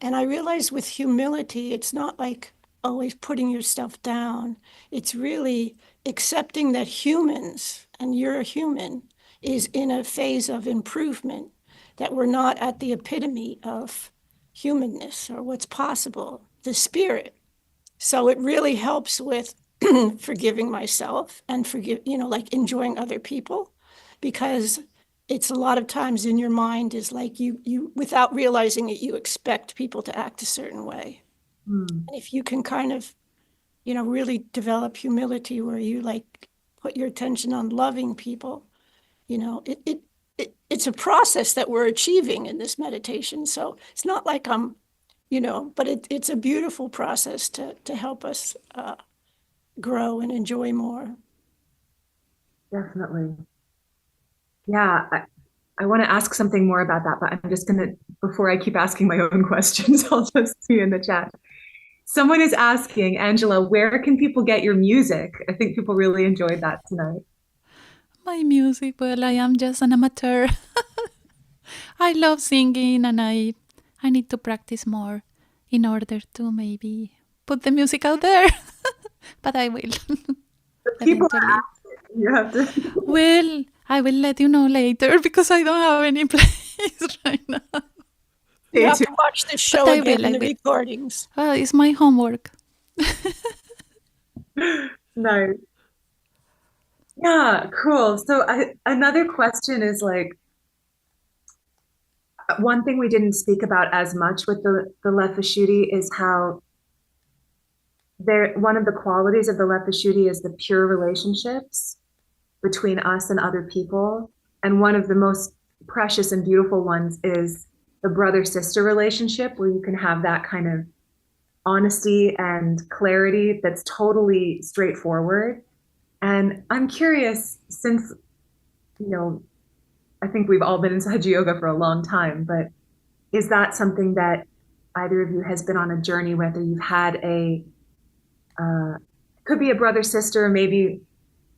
And I realized with humility, it's not like always putting yourself down. It's really accepting that humans, and you're a human, is in a phase of improvement, that we're not at the epitome of humanness or what's possible, the spirit. So it really helps with forgiving myself and like enjoying other people, because it's a lot of times in your mind is like you without realizing it, you expect people to act a certain way. If you can kind of, really develop humility where you like put your attention on loving people, it's a process that we're achieving in this meditation. So it's not like I'm, but it's a beautiful process to help us grow and enjoy more. Definitely. Yeah, I want to ask something more about that, but I'm just going to, before I keep asking my own questions, I'll just see in the chat. Someone is asking, Angela, where can people get your music? I think people really enjoyed that tonight. My music, well, I am just an amateur. I love singing and I need to practice more in order to maybe put the music out there. But I will People eventually. you have to Well, I will let you know later because I don't have any place right now. You stay have tuned. to watch this show But I again will, in I the will. recordings. It's my homework. Nice. Yeah, cool. So another question is like one thing we didn't speak about as much with the left Vishuddhi is how there one of the qualities of the left Vishuddhi is the pure relationships between us and other people. And one of the most precious and beautiful ones is the brother-sister relationship where you can have that kind of honesty and clarity that's totally straightforward. And I'm curious, since, you know, I think we've all been in Sahaja Yoga for a long time, but is that something that either of you has been on a journey, whether you've had could be a brother sister, maybe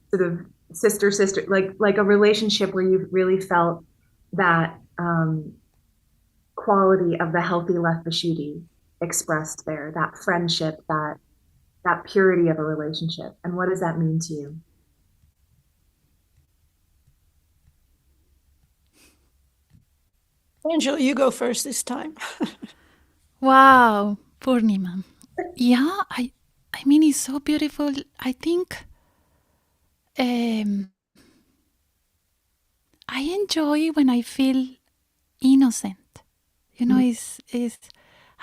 sort of sister sister, like a relationship where you've really felt that quality of the healthy left Vishuddhi expressed there, that friendship, that purity of a relationship, and what does that mean to you? Angela, you go first this time. Wow, Purnima. Yeah, I mean it's so beautiful. I think um, I enjoy when I feel innocent. You know, is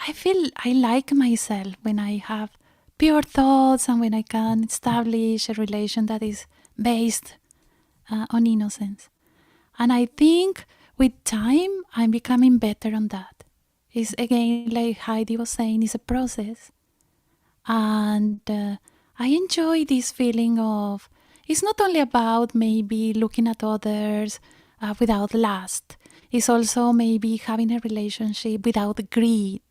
I feel I like myself when I have pure thoughts and when I can establish a relation that is based on innocence. And I think with time, I'm becoming better on that. It's again, like Heidi was saying, it's a process. And I enjoy this feeling of it's not only about maybe looking at others without lust, it's also maybe having a relationship without greed,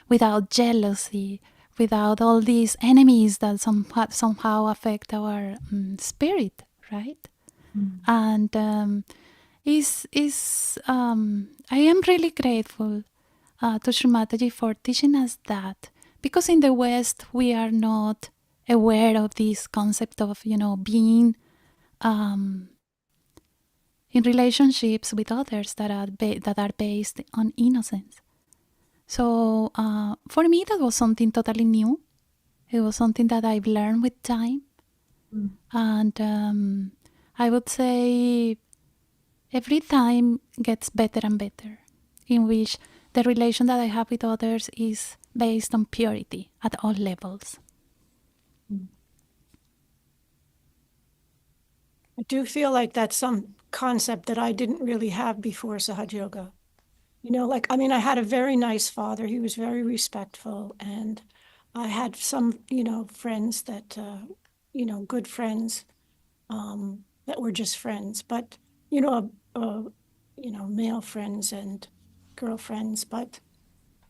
without jealousy, without all these enemies that somehow affect our spirit, right? And I am really grateful to Shri Mataji for teaching us that, because in the West we are not aware of this concept of being um, in relationships with others that are based on innocence. So for me that was something totally new. It was something that I've learned with time, and I would say every time gets better and better, in which the relation that I have with others is based on purity at all levels. I do feel like that's some concept that I didn't really have before Sahaja Yoga. You know, like, I mean, I had a very nice father. He was very respectful. And I had some, friends that, good friends that were just friends. But, male friends and girlfriends. But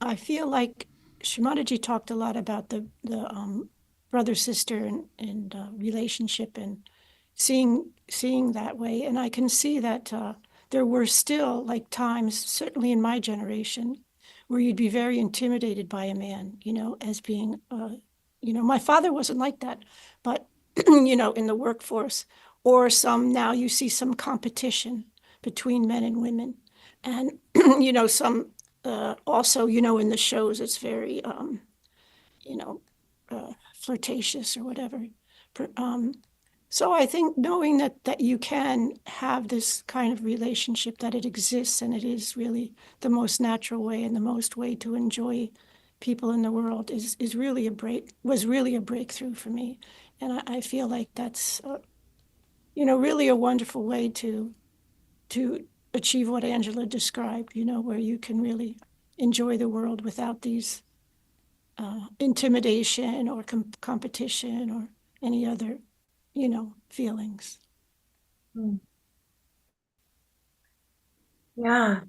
I feel like Shrimataji talked a lot about the brother sister and relationship and seeing that way, and I can see that there were still like times, certainly in my generation, where you'd be very intimidated by a man, as being, my father wasn't like that, but in the workforce, or now you see some competition between men and women, and some also, in the shows, it's very, you know, flirtatious or whatever. So I think knowing that you can have this kind of relationship, that it exists, and it is really the most natural way and the most way to enjoy people in the world is really was really a breakthrough for me. And I feel like that's, really a wonderful way to achieve what Angela described, where you can really enjoy the world without these intimidation or competition or any other, feelings. Yeah,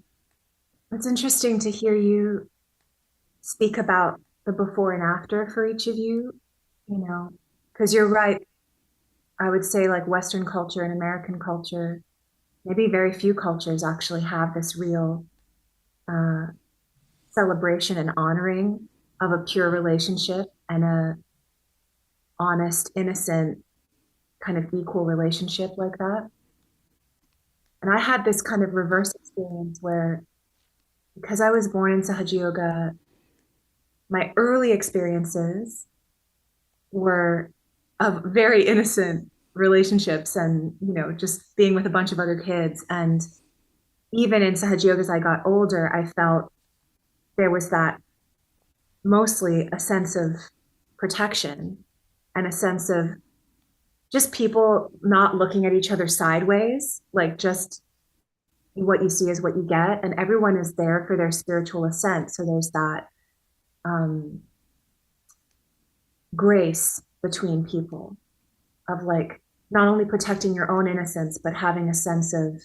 it's interesting to hear you speak about the before and after for each of you, because you're right. I would say like Western culture and American culture, maybe very few cultures actually have this real uh, celebration and honoring of a pure relationship and a honest, innocent, kind of equal relationship like that. And I had this kind of reverse experience where, because I was born in Sahaja Yoga, my early experiences were of very innocent relationships and, just being with a bunch of other kids. And even in Sahaja Yoga, as I got older, I felt there was that mostly a sense of protection and a sense of just people not looking at each other sideways, like just what you see is what you get, and everyone is there for their spiritual ascent. So there's that um, grace between people of like not only protecting your own innocence, but having a sense of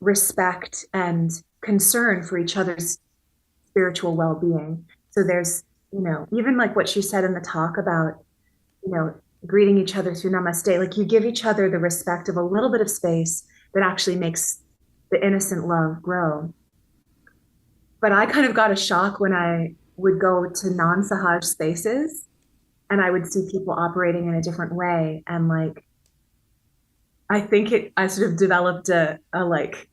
respect and concern for each other's spiritual well-being. So there's, even like what she said in the talk about, greeting each other through namaste, like you give each other the respect of a little bit of space that actually makes the innocent love grow. But I kind of got a shock when I would go to non-Sahaj spaces and I would see people operating in a different way. And like, I think I sort of developed a like,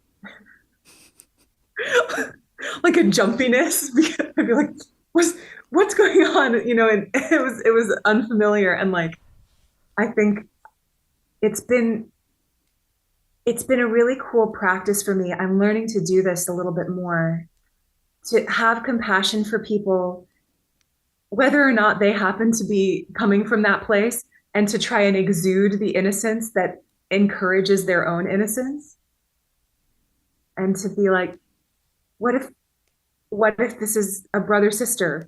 like a jumpiness because I'd be like, what's going on? And it was unfamiliar. And like, I think it's been a really cool practice for me. I'm learning to do this a little bit more, to have compassion for people, whether or not they happen to be coming from that place, and to try and exude the innocence that encourages their own innocence. And to be like, what if this is a brother-sister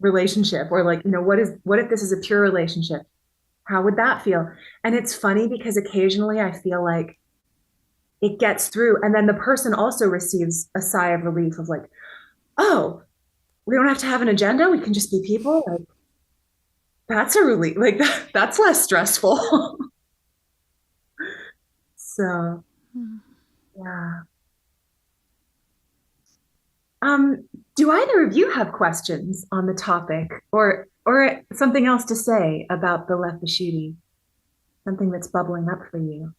relationship? Or like, what if this is a pure relationship? How would that feel? And it's funny because occasionally I feel like it gets through, and then the person also receives a sigh of relief of like, oh, we don't have to have an agenda, we can just be people. Like, that's a relief. Like that's less stressful. So yeah. Do either of you have questions on the topic or something else to say about the left Vishuddhi? Something that's bubbling up for you?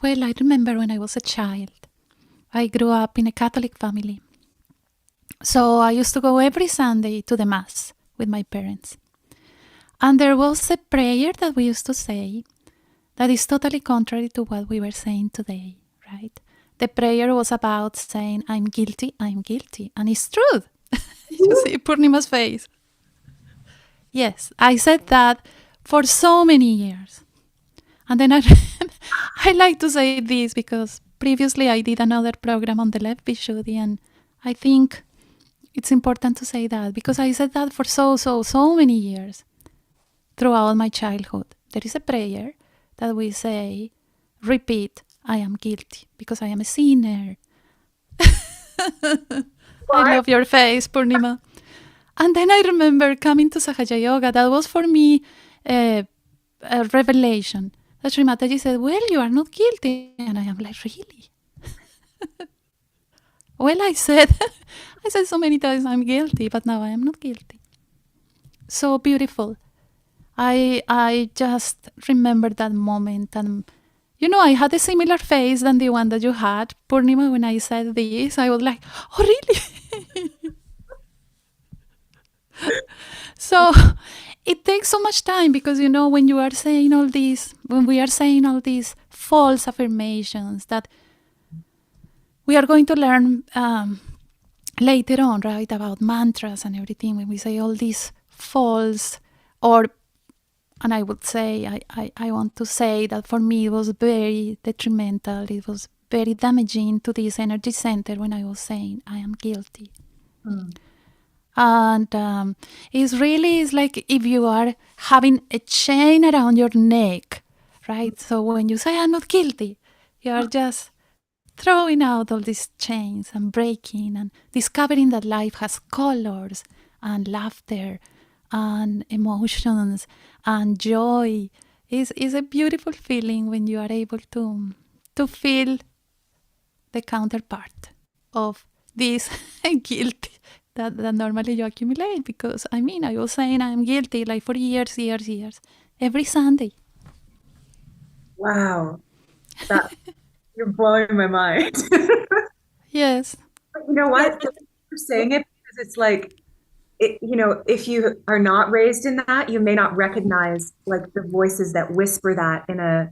Well, I remember when I was a child, I grew up in a Catholic family. So I used to go every Sunday to the Mass with my parents. And there was a prayer that we used to say that is totally contrary to what we were saying today, right? The prayer was about saying, I'm guilty. And it's true. You see Purnima's face. Yes, I said that for so many years. And then I like to say this because previously I did another program on the left Vishuddhi, and I think it's important to say that because I said that for so many years throughout my childhood. There is a prayer that we say, repeat, I am guilty because I am a sinner. I love your face, Purnima. And then I remember coming to Sahaja Yoga. That was for me a revelation. That Shri Mataji said, well, you are not guilty. And I am like, really? Well, I said so many times I'm guilty, but now I am not guilty. So beautiful. I just remember that moment, and I had a similar face than the one that you had, Purnima, when I said this. I was like, oh, really? So it takes so much time because, when you are saying all these, when we are saying all these false affirmations that we are going to learn later on, right, about mantras and everything, when we say all these false and I would say, I want to say that for me it was very detrimental. It was very damaging to this energy center when I was saying, I am guilty. And it's like if you are having a chain around your neck, right? So when you say, I'm not guilty, you are just throwing out all these chains and breaking and discovering that life has colors and laughter and emotions and joy is a beautiful feeling when you are able to feel the counterpart of this guilt that normally you accumulate. Because I was saying I'm guilty like for years, every Sunday. Wow. That you're blowing my mind. Yes. But you know what? You're saying it because it's like if you are not raised in that, you may not recognize like the voices that whisper that in a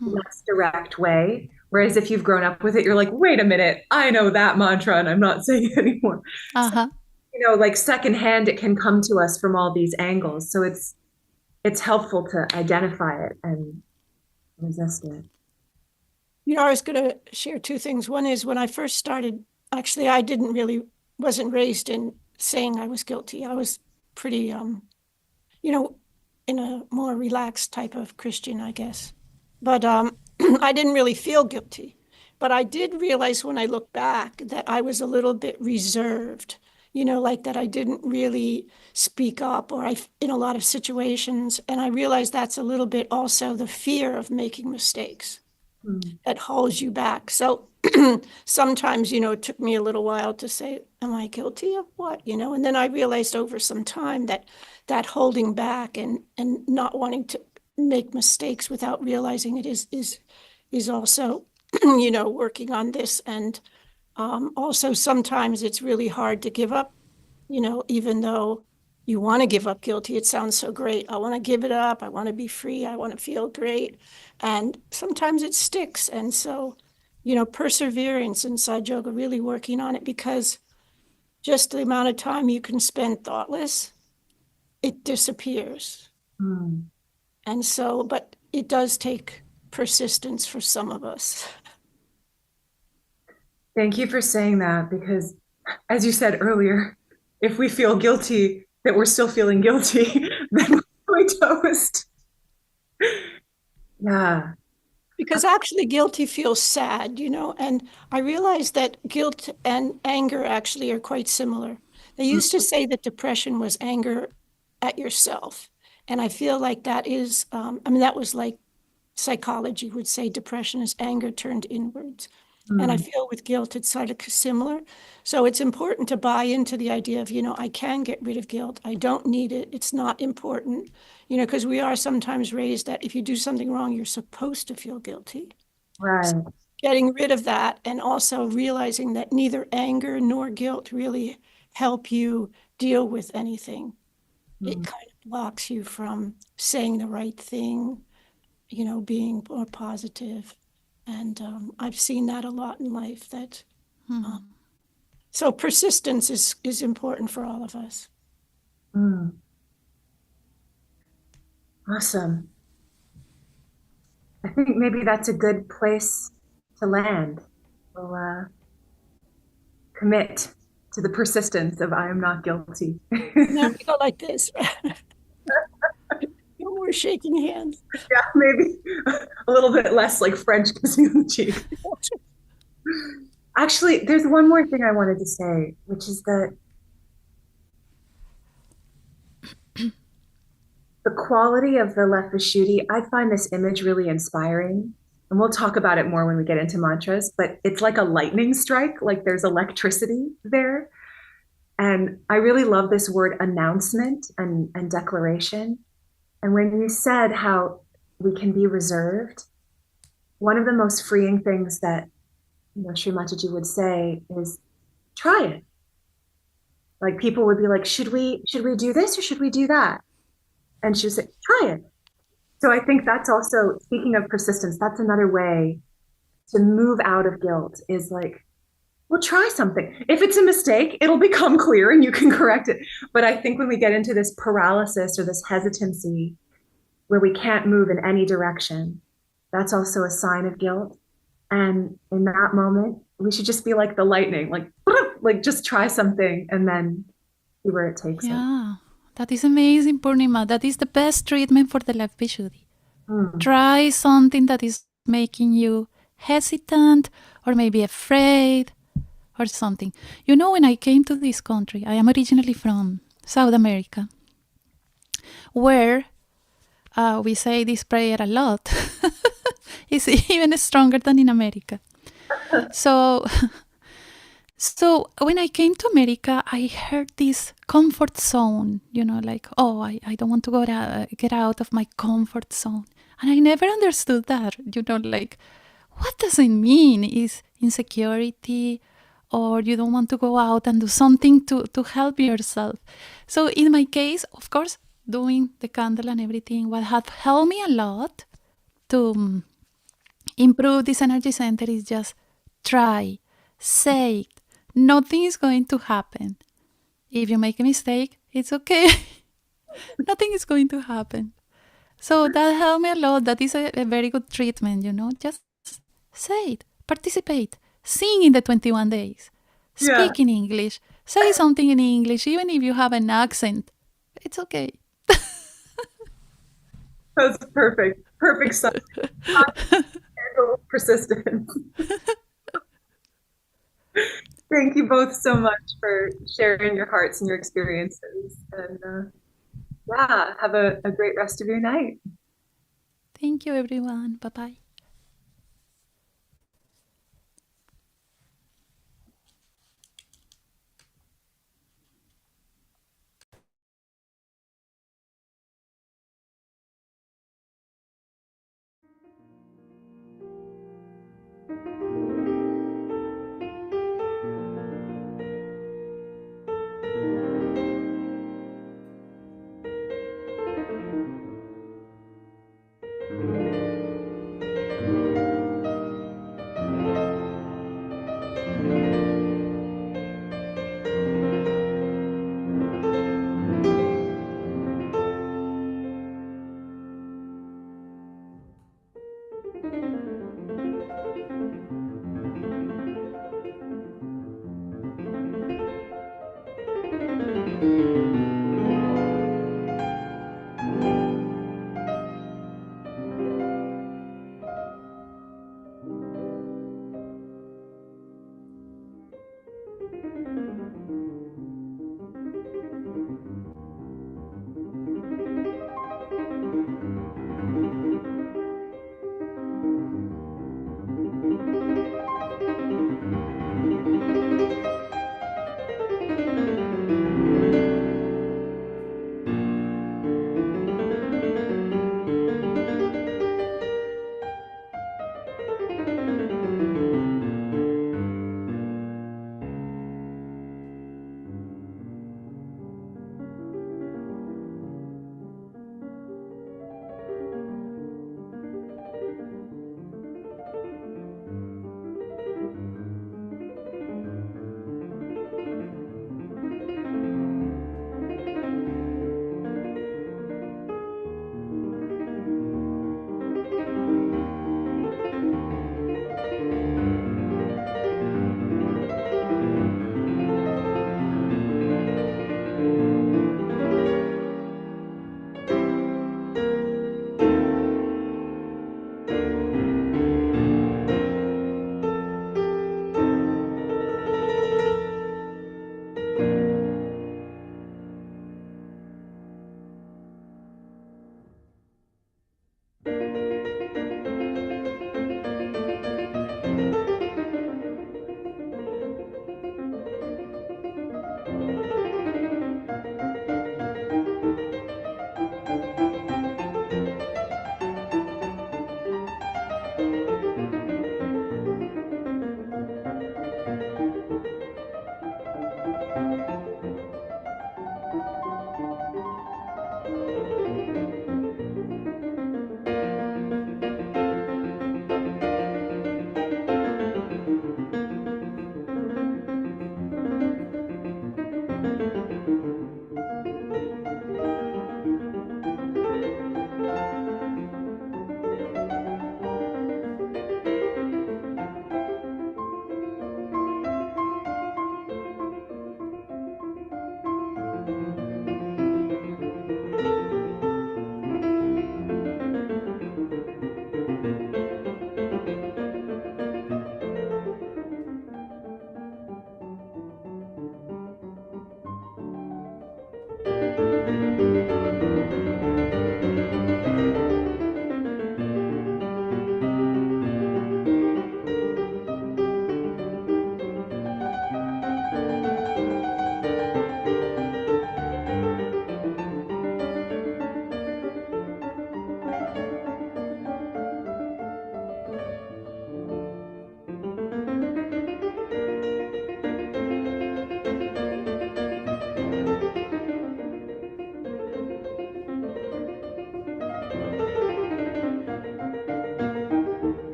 less direct way. Whereas if you've grown up with it, you're like, wait a minute, I know that mantra and I'm not saying it anymore. Uh-huh. So, like secondhand, it can come to us from all these angles. So it's helpful to identify it and resist it. I was going to share two things. One is when I first started, actually, I wasn't raised in saying I was guilty. I was pretty, in a more relaxed type of Christian, I guess. But I didn't really feel guilty. But I did realize when I look back that I was a little bit reserved, like that I didn't really speak up in a lot of situations. And I realized that's a little bit also the fear of making mistakes that holds you back. So sometimes, it took me a little while to say, am I guilty of what? And then I realized over some time that holding back and not wanting to make mistakes without realizing it is also, working on this. And also sometimes it's really hard to give up, even though you want to give up guilty. It sounds so great. I want to give it up. I want to be free. I want to feel great. And sometimes it sticks. And so, perseverance in Sahaja Yoga, really working on it, because just the amount of time you can spend thoughtless, it disappears. And so, but it does take persistence for some of us. Thank you for saying that, because as you said earlier, if we feel guilty that we're still feeling guilty, then we're toast. Yeah. Because actually guilty feels sad, and I realized that guilt and anger actually are quite similar. They used to say that depression was anger at yourself. And I feel like that is, that was like psychology would say depression is anger turned inwards. And I feel with guilt, it's sort of similar. So it's important to buy into the idea of, I can get rid of guilt. I don't need it. It's not important, because we are sometimes raised that if you do something wrong, you're supposed to feel guilty. Right. So getting rid of that, and also realizing that neither anger nor guilt really help you deal with anything. It kind of blocks you from saying the right thing, being more positive. And I've seen that a lot in life. So persistence is important for all of us. Awesome. I think maybe that's a good place to land. We'll commit to the persistence of I am not guilty. Now we go like this. No more shaking hands. Yeah, maybe a little bit less like French kissing on the cheek. Actually, there's one more thing I wanted to say, which is that the quality of the left Vishuddhi, I find this image really inspiring. And we'll talk about it more when we get into mantras, but it's like a lightning strike, like there's electricity there. And I really love this word announcement and declaration. And when you said how we can be reserved, one of the most freeing things that Shri Mataji would say is, try it. Like people would be like, should we do this or should we do that? And she would say, try it. So I think that's also, speaking of persistence, that's another way to move out of guilt, is like, well, try something. If it's a mistake, it'll become clear and you can correct it. But I think when we get into this paralysis or this hesitancy where we can't move in any direction, that's also a sign of guilt. And in that moment, we should just be like the lightning, like just try something and then see where it takes us. Yeah, that is amazing, Purnima. That is the best treatment for the left Vishuddhi. Try something that is making you hesitant or maybe afraid or something. You know, when I came to this country, I am originally from South America, where we say this prayer a lot. It's even stronger than in America. So when I came to America, I heard this comfort zone, like, oh, I don't want to get out of my comfort zone. And I never understood that, like, what does it mean? Is insecurity, or you don't want to go out and do something to help yourself? So in my case, of course, doing the candle and everything, what had helped me a lot to improve this energy center is just try, say it. Nothing is going to happen. If you make a mistake, it's okay. Nothing is going to happen. So that helped me a lot. That is a very good treatment, Just say it, participate, sing in the 21 days, speak in English, say something in English, even if you have an accent. It's okay. That's perfect. Perfect stuff. Persistence. Thank you both so much for sharing your hearts and your experiences. And have a great rest of your night. Thank you, everyone. Bye-bye.